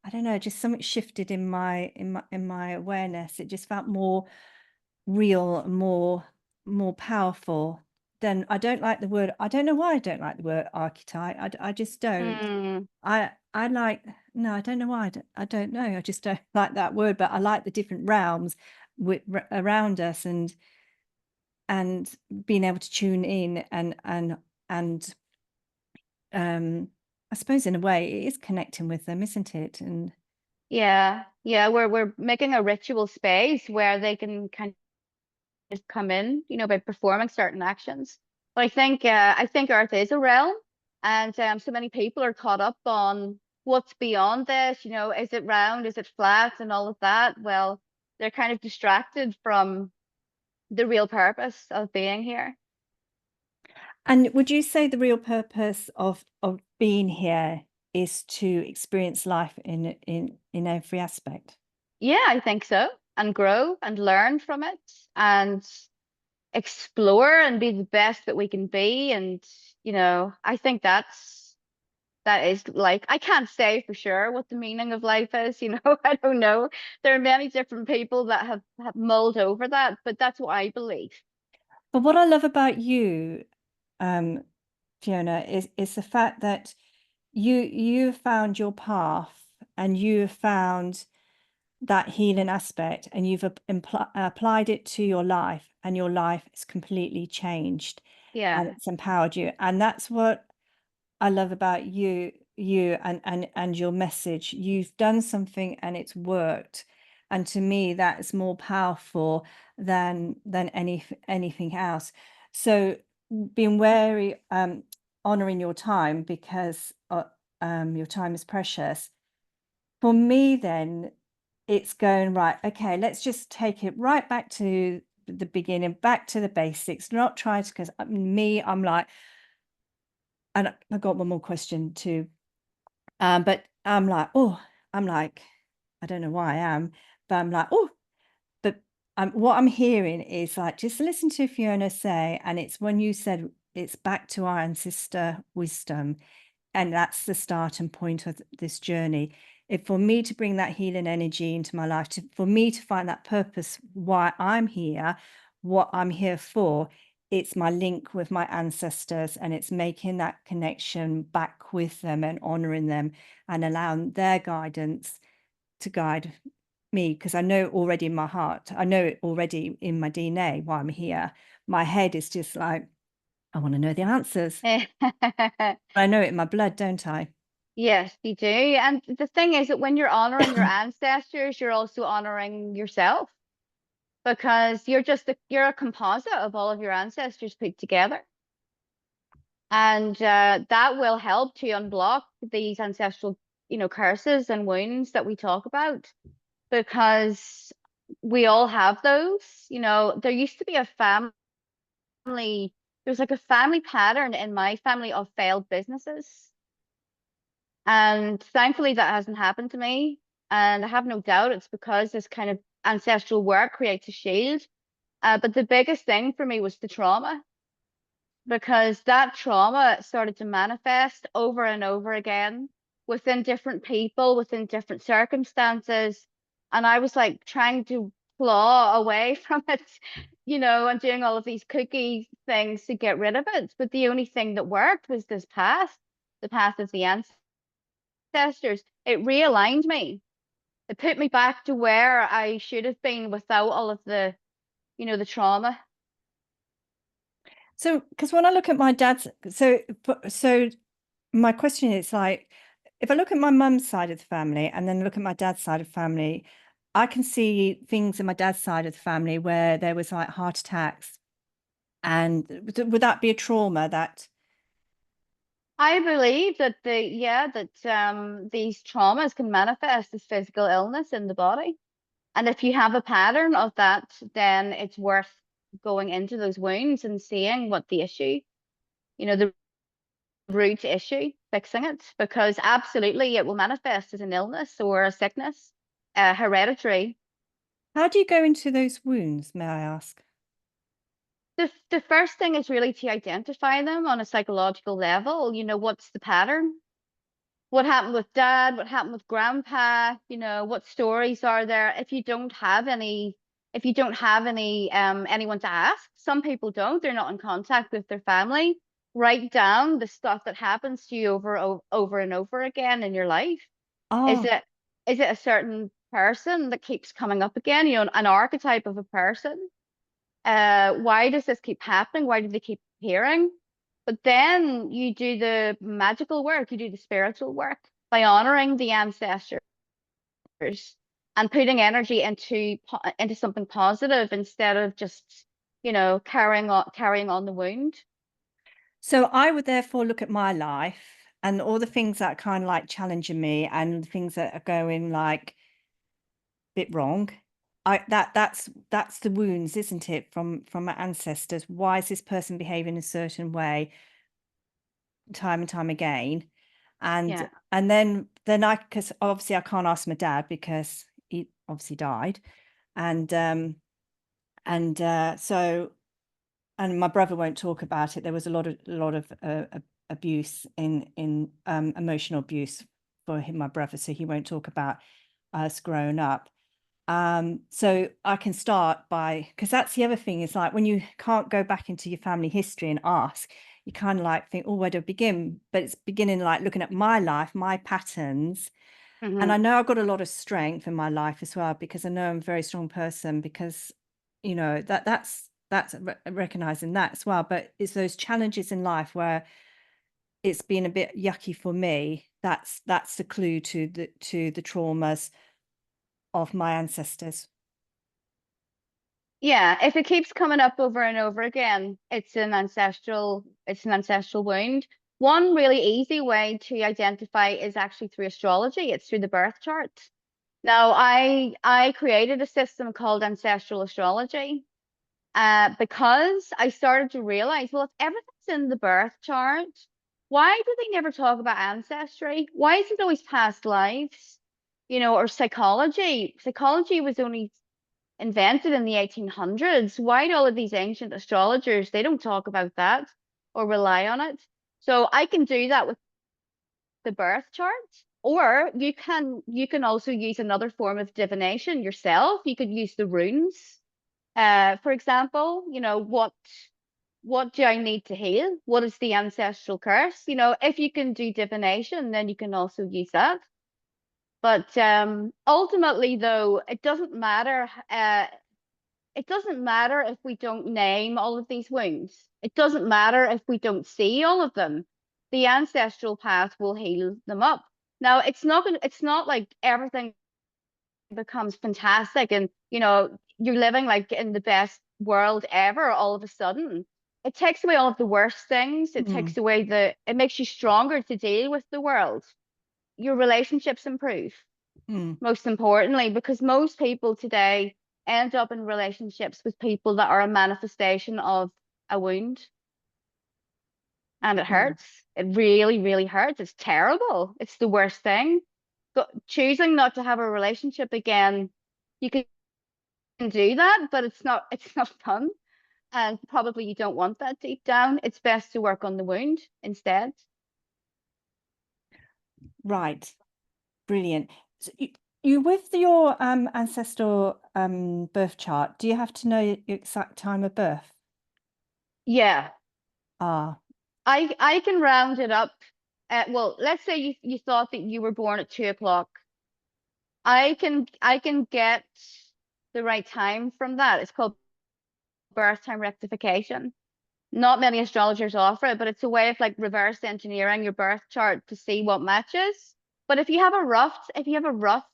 I don't know, just something shifted in my awareness. It just felt more real, more powerful. Then I don't like the word. I don't know why I don't like the word archetype. I just don't. Hmm. I like, no, I don't know why. I don't know. I just don't like that word, but I like the different realms around us. And and being able to tune in and I suppose in a way it is connecting with them, isn't it? And Yeah, yeah, we're making a ritual space where they can kind of just come in, by performing certain actions. But I think Earth is a realm, and so many people are caught up on what's beyond this. Is it round? Is it flat? And all of that. Well, they're kind of distracted from the real purpose of being here. and would you say the real purpose of being here is to experience life in every aspect? Yeah, I think so. And grow and learn from it and explore and be the best that we can be. And, I think that is like, I can't say for sure what the meaning of life is, I don't know. There are many different people that have mulled over that, but that's what I believe. But what I love about you, um, Fiona, is the fact that you found your path and you have found that healing aspect and you've applied it to your life and your life is completely changed and Yeah. it's empowered you. And that's what I love about you and your message. You've done something and it's worked. And to me, that is more powerful than anything else. So being wary, honoring your time because your time is precious. For me, then it's going right. Okay, let's just take it right back to the beginning, back to the basics. Not try to, because I'm like, and I got one more question too. But I'm like, I don't know why I am, but I'm like, oh, but what I'm hearing is like, just listen to Fiona say, and it's when you said it's back to our ancestor wisdom, and that's the start and point of this journey. For me to bring that healing energy into my life, for me to find that purpose, why I'm here, what I'm here for, it's my link with my ancestors and it's making that connection back with them and honoring them and allowing their guidance to guide me, because I know already in my heart, I know it already in my DNA why I'm here. My head is just like, I want to know the answers. I know it in my blood, don't I? Yes, you do. And the thing is that when you're honoring your ancestors, you're also honoring yourself because you're a composite of all of your ancestors put together. And that will help to unblock these ancestral, curses and wounds that we talk about because we all have those. There used to be a there's like a family pattern in my family of failed businesses. And thankfully that hasn't happened to me. And I have no doubt it's because this kind of ancestral work creates a shield. But the biggest thing for me was the trauma because that trauma started to manifest over and over again within different people, within different circumstances. And I was like trying to claw away from it, and doing all of these cookie things to get rid of it. But the only thing that worked was this path, the path of the ancestors. It realigned me. It put me back to where I should have been without all of the trauma. So, because when I look at my dad's, so my question is like, if I look at my mum's side of the family and then look at my dad's side of the family, I can see things in my dad's side of the family where there was like heart attacks, and would that be a trauma that? I believe that these traumas can manifest as physical illness in the body. And if you have a pattern of that, then it's worth going into those wounds and seeing what the issue, the root issue, fixing it, because absolutely it will manifest as an illness or a sickness, hereditary. How do you go into those wounds, may I ask? The first thing is really to identify them on a psychological level. What's the pattern? What happened with dad? What happened with grandpa? What stories are there? If you don't have anyone to ask, some people don't, they're not in contact with their family. Write down the stuff that happens to you over and over again in your life. Is Oh, it is it a certain person that keeps coming up again? An archetype of a person? Why does this keep happening? Why do they keep appearing? But then you do the magical work, you do the spiritual work by honoring the ancestors and putting energy into something positive instead of just, carrying on the wound. So I would therefore look at my life and all the things that are kind of like challenging me and the things that are going like a bit wrong. That's the wounds, isn't it, from my ancestors? Why is this person behaving a certain way time and time again? And Yeah. and then because obviously I can't ask my dad because he obviously died, and so and my brother won't talk about it. There was a lot of abuse in emotional abuse for him, my brother, so he won't talk about us growing up. So I can start by, because that's the other thing, is like when you can't go back into your family history and ask, you kind of like think, oh, where do I begin? But it's beginning like looking at my life, my patterns. And I know I've got a lot of strength in my life as well, because I know I'm a very strong person, because that's recognizing that as well. But it's those challenges in life where it's been a bit yucky for me. That's the clue to the traumas of my ancestors. Yeah, if it keeps coming up over and over again, it's an ancestral wound. One really easy way to identify is actually through astrology. It's through the birth chart. Now, I created a system called Ancestral Astrology, because I started to realize, well, if everything's in the birth chart, why do they never talk about ancestry? Why is it always past lives? Or psychology. Psychology was only invented in the 1800s. Why do all of these ancient astrologers, they don't talk about that or rely on it? So I can do that with the birth chart. Or you can also use another form of divination yourself. You could use the runes. For example, what do I need to heal? What is the ancestral curse? If you can do divination, then you can also use that. But ultimately, though, it doesn't matter. It doesn't matter if we don't name all of these wounds. It doesn't matter if we don't see all of them. The ancestral path will heal them up. Now, it's not like everything becomes fantastic and you're living like in the best world ever all of a sudden. It takes away all of the worst things. It takes away it makes you stronger to deal with the world. Your relationships improve, most importantly, because most people today end up in relationships with people that are a manifestation of a wound. And it hurts. It really, really hurts. It's terrible. It's the worst thing. But choosing not to have a relationship again, you can do that, but it's not fun. And probably you don't want that deep down. It's best to work on the wound instead. Right. Brilliant. So you with your ancestral birth chart, do you have to know your exact time of birth? Yeah. Ah, I can round it up. Well, let's say you thought that you were born at 2 o'clock. I can get the right time from that. It's called birth time rectification. Not many astrologers offer it, but it's a way of like reverse engineering your birth chart to see what matches. But if you have a rough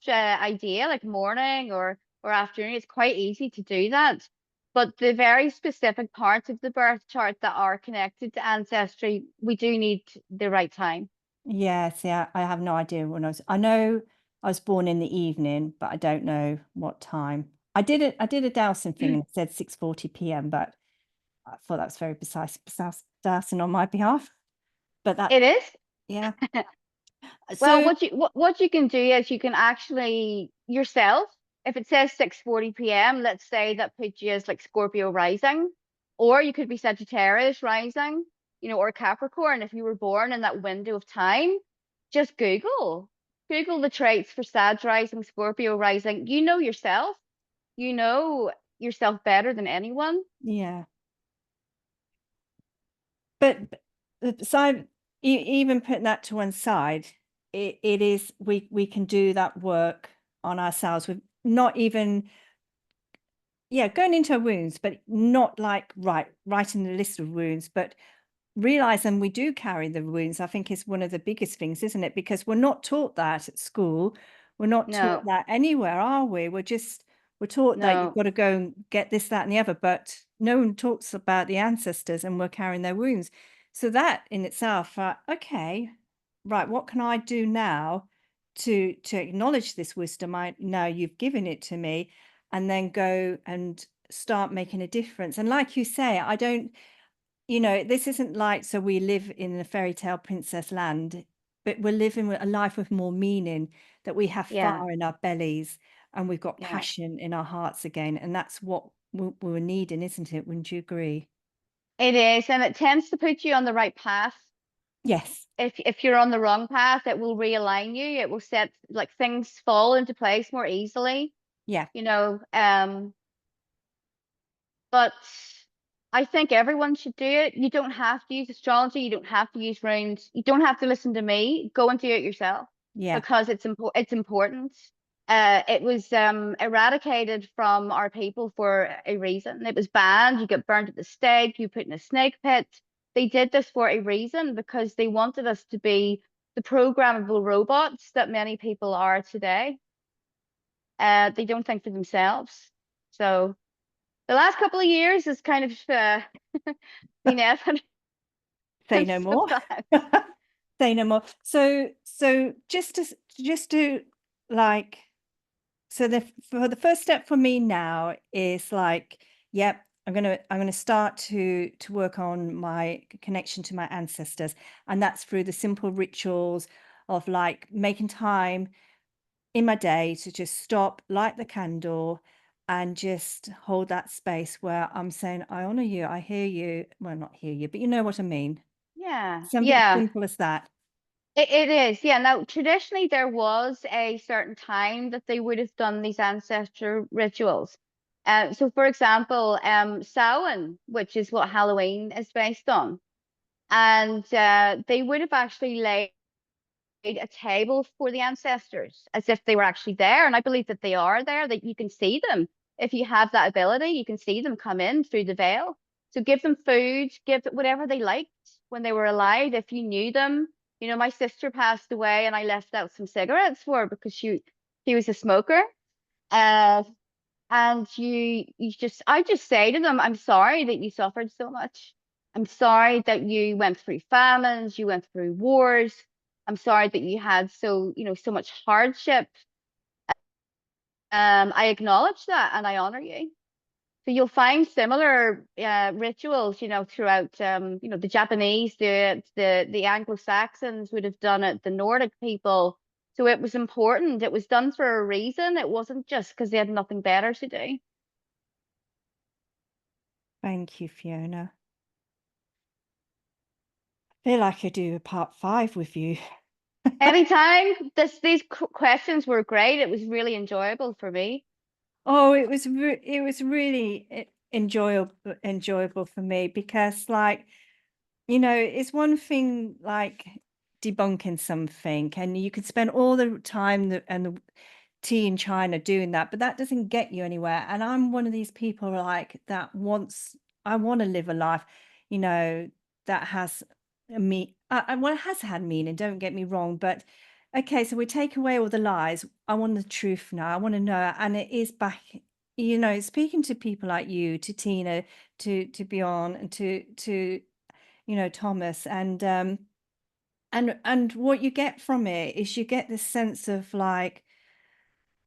idea, like morning or afternoon, it's quite easy to do that. But the very specific parts of the birth chart that are connected to ancestry, we do need the right time. yes, yeah. I have no idea when I know I was born in the evening, but I don't know what time. I did a dowsing thing and it said 6:40 p.m., but I thought that was very precise dowsing on my behalf. But that, It is. yeah. Well, So what you can do is you can actually yourself, if it says 6:40 p.m., let's say that puts you as like Scorpio rising, or you could be Sagittarius rising, or Capricorn if you were born in that window of time. Just Google the traits for Sag rising, Scorpio rising. You know yourself. You know yourself better than anyone. yeah. But beside even putting that to one side, it is we can do that work on ourselves with not even yeah, going into our wounds, but not like writing the list of wounds, but realizing we do carry the wounds, I think is one of the biggest things, isn't it? Because we're not taught that at school. We're not taught No, that anywhere, are we? We're taught that you've no. got to go and get this, that, and the other, but no one talks about the ancestors and we're carrying their wounds. So that in itself, okay, right, what can I do now to acknowledge this wisdom I now you've given it to me, and then go and start making a difference. And like you say, I don't, this isn't like, so we live in a fairy tale princess land, but we're living a life with more meaning, that we have Yeah, fire in our bellies and we've got yeah. passion in our hearts again. And that's what we're needing, isn't it? Wouldn't you agree? It is, and it tends to put you on the right path. Yes. If you're on the wrong path, it will realign you. It will set like things fall into place more easily, Yeah. you know. But I think everyone should do it. You don't have to use astrology. You don't have to use runes. You don't have to listen to me. Go and do it yourself Yeah. because it's important. It was eradicated from our people for a reason. It was banned. You get burned at the stake. You put in a snake pit. They did this for a reason because they wanted us to be the programmable robots that many people are today. They don't think for themselves. So the last couple of years has kind of been evidence Say no of more. that. Say no more. So just to like, so for the first step for me now is like, yep, I'm gonna start to work on my connection to my ancestors, and that's through the simple rituals of like making time in my day to just stop, light the candle, and just hold that space where I'm saying, I honor you, I hear you. Well, not hear you, but you know what I mean. Yeah, Something yeah, simple as that. it is. Yeah. Now, traditionally, there was a certain time that they would have done these ancestor rituals. So, for example, Samhain, which is what Halloween is based on, and they would have actually laid a table for the ancestors as if they were actually there. And I believe that they are there, that you can see them. If you have that ability, you can see them come in through the veil. So give them food, give them whatever they liked when they were alive. If you knew them, you know, my sister passed away and I left out some cigarettes for her because she was a smoker. Uh, and I just say to them, I'm sorry that you suffered so much. I'm sorry that you went through famines, you went through wars. I'm sorry that you had so much hardship. I acknowledge that and I honor you. So you'll find similar rituals, throughout, the Japanese, the Anglo-Saxons would have done it, the Nordic people. So it was important. It was done for a reason. It wasn't just because they had nothing better to do. Thank you, Fiona. I feel like I do a part 5 with you. Anytime, these questions were great. It was really enjoyable for me. Oh, it was really enjoyable for me, because like, it's one thing like debunking something, and you could spend all the time and the tea in China doing that, but that doesn't get you anywhere. And I'm one of these people like that I want to live a life, you know, that has well, it has had meaning, don't get me wrong, but okay, so we take away all the lies. I want the truth now. I want to know, and it is back, speaking to people like you, to Tina, to Bjorn, and to Thomas, and what you get from it is you get this sense of like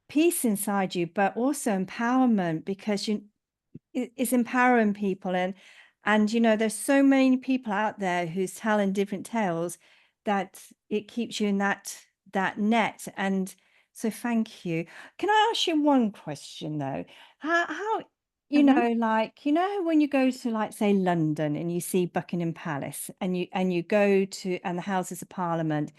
peace inside you, but also empowerment, because it's empowering people. And there's so many people out there who's telling different tales, that it keeps you in that net. And so thank you. Can I ask you one question though? How Hmm. like, when you go to, like, say, London, and you see Buckingham Palace, and you go to, and the Houses of Parliament,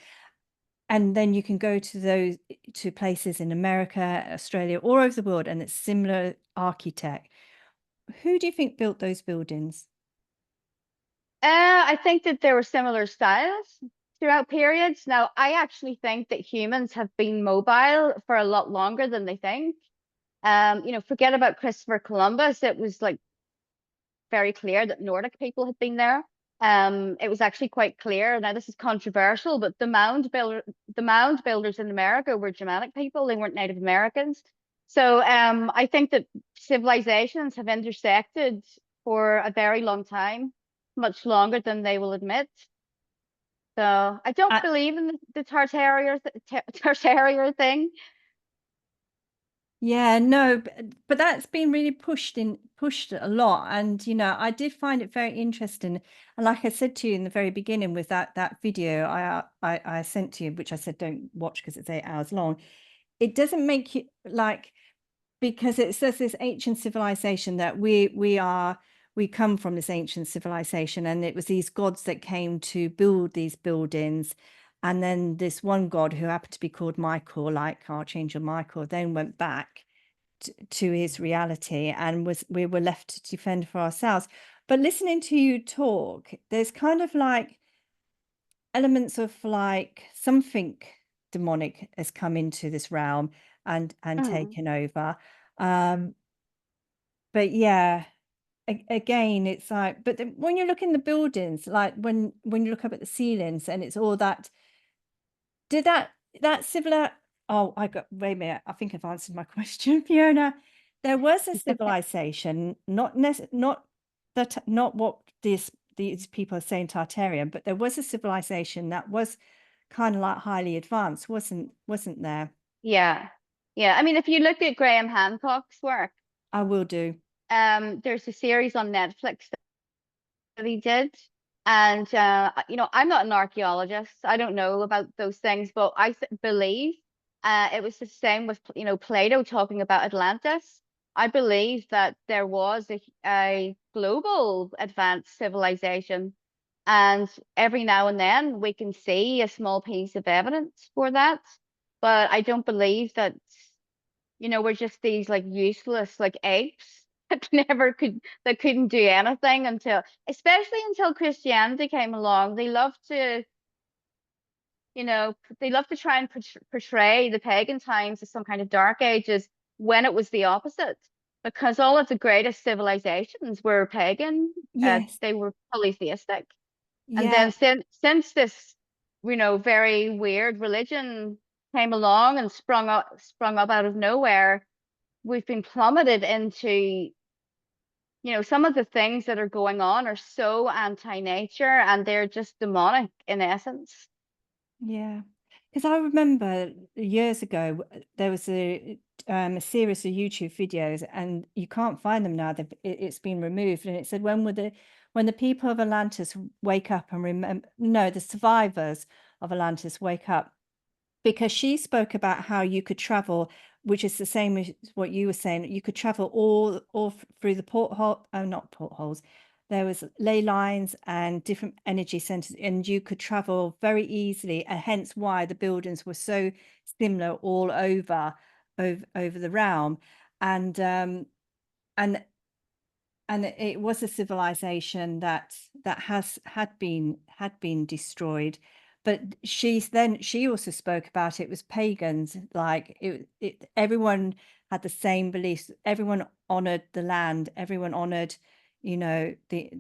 and then you can go to those, to places in America, Australia, all over the world, and it's similar architect. Who do you think built those buildings? I think that there were similar styles throughout periods. Now, I actually think that humans have been mobile for a lot longer than they think. Forget about Christopher Columbus. It was like very clear that Nordic people had been there. It was actually quite clear. Now this is controversial, but the mound builders in America were Germanic people. They weren't Native Americans. So I think that civilizations have intersected for a very long time, much longer than they will admit. So I don't I, believe in the Tartarian thing. Yeah, no, but that's been really pushed a lot. And I did find it very interesting. And like I said to you in the very beginning with that video I sent to you, which I said don't watch because it's 8 hours long. It doesn't make you like, because it says this ancient civilization that we come from this ancient civilization, and it was these gods that came to build these buildings. And then this one god who happened to be called Michael, like Archangel Michael, then went back to his reality, and we were left to defend for ourselves. But listening to you talk, there's kind of like elements of like something demonic has come into this realm and Mm. taken over. But yeah, again, it's like, but when you look in the buildings, like when you look up at the ceilings and it's all that, did that similar? Oh, wait a minute. I think I've answered my question, Fiona. There was a civilization, not what these people are saying Tartarian, but there was a civilization that was kind of like highly advanced, wasn't there? Yeah. Yeah. I mean, if you look at Graham Hancock's work, I will do. there's a series on Netflix that he did. And I'm not an archaeologist. I don't know about those things, but I believe it was the same with Plato talking about Atlantis. I believe that there was a global advanced civilization, and every now and then we can see a small piece of evidence for that. But I don't believe that we're just these like useless like apes that couldn't do anything until, especially until Christianity came along. They love to try and portray the pagan times as some kind of dark ages when it was the opposite, because all of the greatest civilizations were pagan. Yes. They were polytheistic. And then Yeah. since this, very weird religion came along and sprung up out of nowhere, we've been plummeted into, some of the things that are going on are so anti-nature and they're just demonic in essence. Yeah, because I remember years ago there was a series of YouTube videos, and you can't find them now. It's been removed, and it said when the people of Atlantis wake up and remember, no, the survivors of Atlantis wake up, because she spoke about how you could travel, which is the same as what you were saying. You could travel all through the porthole, oh, not portholes. There was ley lines and different energy centers, and you could travel very easily, and hence why the buildings were so similar all over the realm. And and it was a civilization that had been destroyed. But she also spoke about it was pagans, like everyone had the same beliefs, everyone honored the land, everyone honored the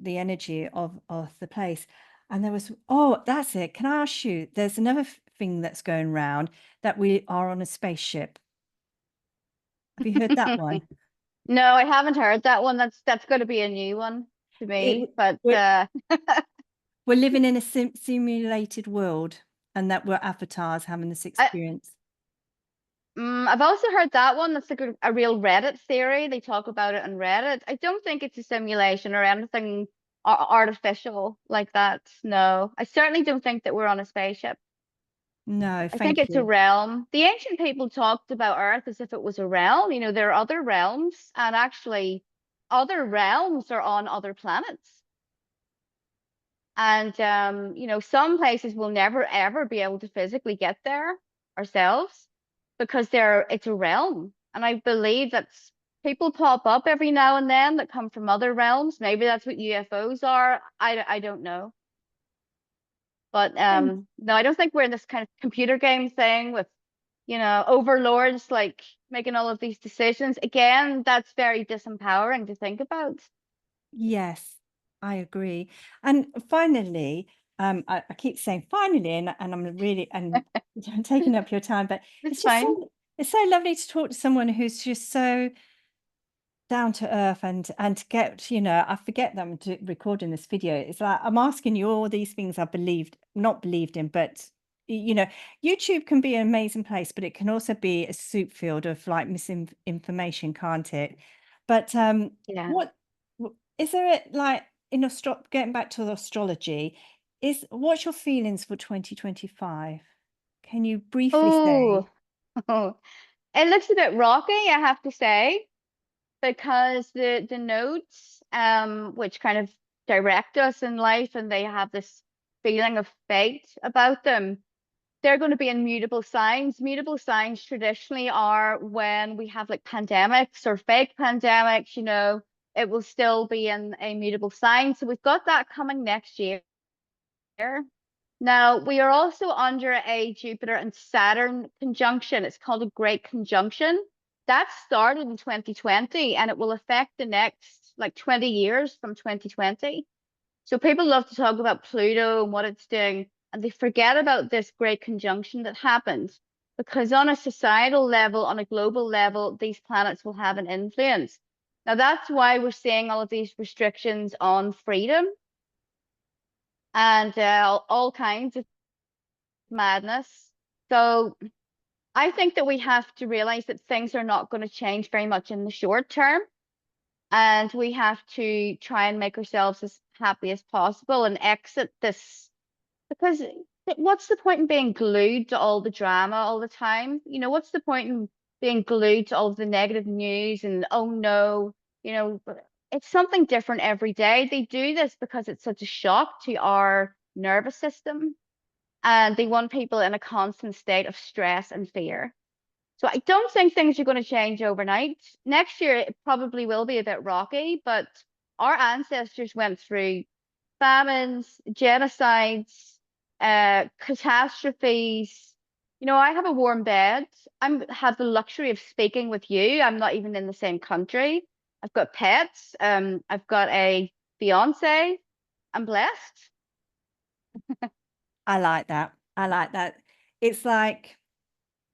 energy of the place. And there was, oh, that's it, can I ask you, there's another thing that's going around, that we are on a spaceship. Have you heard that one? No, I haven't heard that one. That's going to be a new one to me. it But We're living in a simulated world, and that we're avatars having this I, experience. I've also heard that one. That's like a real Reddit theory. They talk about it on Reddit. I don't think it's a simulation or anything artificial like that. No, I certainly don't think that we're on a spaceship. No, I think thank it's a you. realm. The ancient people talked about Earth as if it was a realm. There are other realms, and actually, other realms are on other planets. And some places will never ever be able to physically get there ourselves because it's a realm. And I believe that people pop up every now and then that come from other realms. Maybe that's what UFOs are. I don't know. But Thank no, I don't think we're in this kind of computer game thing with overlords like making all of these decisions. Again, that's very disempowering to think about. Yes, I agree. And finally, I keep saying finally, and I'm really I'm taking up your time, but It's it's just fine. it's so lovely to talk to someone who's just so down to earth and to get, I forget that I'm recording this video. It's like I'm asking you all these things I not believed in, but YouTube can be an amazing place, but it can also be a soup field of like misinformation, can't it? But Yeah. what is there like in getting back to the astrology, what's your feelings for 2025? Can you briefly Oh, say? it looks a bit rocky, I have to say, because the nodes, which kind of direct us in life, and they have this feeling of fate about them. They're going to be in mutable signs. Mutable signs traditionally are when we have like pandemics or fake pandemics, it will still be in a mutable sign. So we've got that coming next year. Now, we are also under a Jupiter and Saturn conjunction. It's called a Great Conjunction. That started in 2020 and it will affect the next like 20 years from 2020. So people love to talk about Pluto and what it's doing, and they forget about this Great Conjunction that happened. Because on a societal level, on a global level, these planets will have an influence. Now, that's why we're seeing all of these restrictions on freedom and all kinds of madness. So I think that we have to realize that things are not going to change very much in the short term. And we have to try and make ourselves as happy as possible and exit this, because what's the point in being glued to all the drama all the time? What's the point in being glued to all the negative news and oh no, you know, it's something different every day. They do this because it's such a shock to our nervous system, and they want people in a constant state of stress and fear. So I don't think things are going to change overnight. Next year, it probably will be a bit rocky, but our ancestors went through famines, genocides, catastrophes. I have a warm bed. Have the luxury of speaking with you. I'm not even in the same country. I've got pets. I've got a fiance. I'm blessed. I like that. I like that. It's like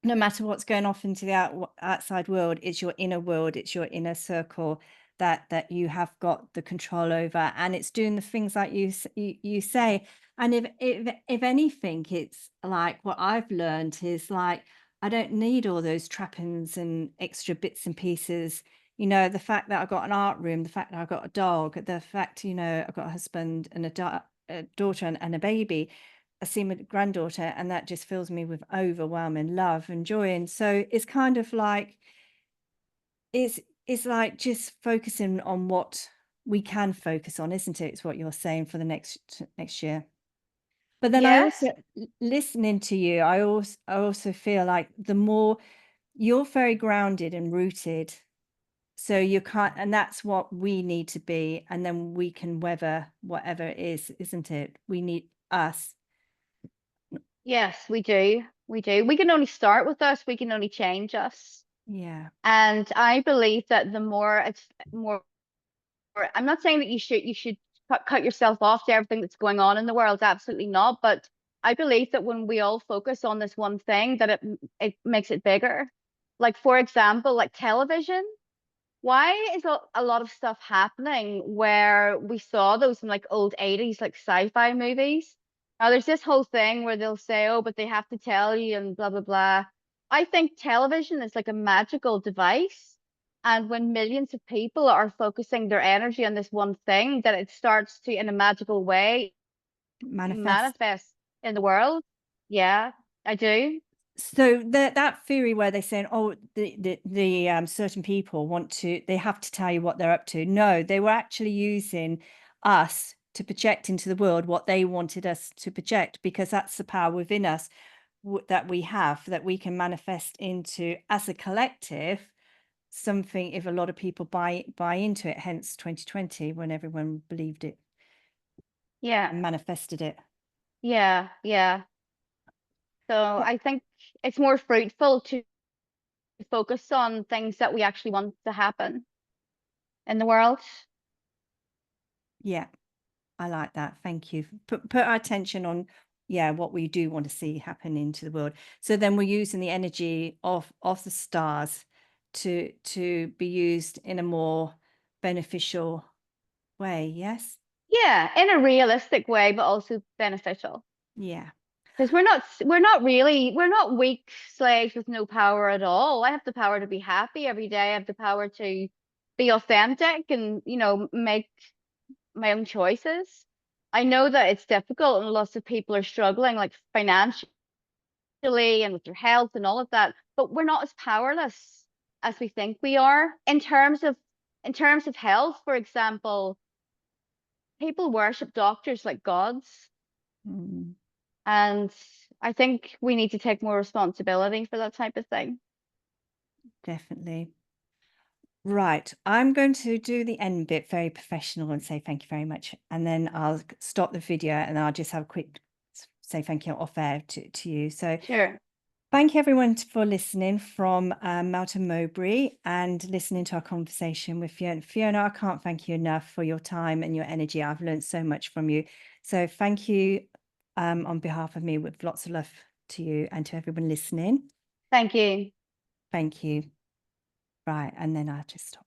no matter what's going off into the outside world, it's your inner world, it's your inner circle that you have got the control over, and it's doing the things like you say. And if anything, it's like what I've learned is like I don't need all those trappings and extra bits and pieces. The fact that I've got an art room, the fact that I've got a dog, the fact I've got a husband and a daughter and a baby. I see my granddaughter, and that just fills me with overwhelming love and joy. And so it's kind of like it's like just focusing on what we can focus on, isn't it? It's what you're saying for the next year. But then I also Yes. listening to you, I also feel like the more you're very grounded and rooted. So you can't, and that's what we need to be, and then we can weather whatever it is, isn't it? We need us. Yes, we do. We do. We can only start with us. We can only change us. Yeah. And I believe that the more it's more, I'm not saying that you should cut yourself off to everything that's going on in the world. Absolutely not. But I believe that when we all focus on this one thing, that it makes it bigger. Like for example, like television. Why is a lot of stuff happening where we saw those in like old 80s like sci-fi movies? Now there's this whole thing where they'll say, oh, but they have to tell you and blah blah blah. I think television is like a magical device. And when millions of people are focusing their energy on this one thing, that it starts to, in a magical way, Manifest. manifest in the world. Yeah, I do. So that theory where they're saying, oh, the certain people they have to tell you what they're up to. No, they were actually using us to project into the world what they wanted us to project, because that's the power within us that we have, that we can manifest into as a collective something if a lot of people buy into it. Hence 2020, when everyone believed it Yeah, and manifested it. yeah, yeah. So I think it's more fruitful to focus on things that we actually want to happen in the world. Yeah, I like that. Thank you. Put our attention on, yeah, what we do want to see happen into the world. So then we're using the energy of the stars to be used in a more beneficial way. Yes. Yeah, in a realistic way, but also beneficial. Yeah. Because we're not weak slaves with no power at all. I have the power to be happy every day. I have the power to be authentic and, you know, make my own choices. I know that it's difficult and lots of people are struggling, like financially and with their health and all of that, but we're not as powerless as we think we are. In terms of health, for example, people worship doctors like gods. Mm, And I think we need to take more responsibility for that type of thing. definitely. Right. I'm going to do the end bit very professional and say thank you very much. And then I'll stop the video and I'll just have a quick say thank you off air to you. So Sure. thank you everyone for listening from Melton Mowbray and listening to our conversation with Fiona. Fiona, I can't thank you enough for your time and your energy. I've learned so much from you. So thank you on behalf of me, with lots of love to you and to everyone listening. Thank you. Thank you. Right. And then I'll just stop.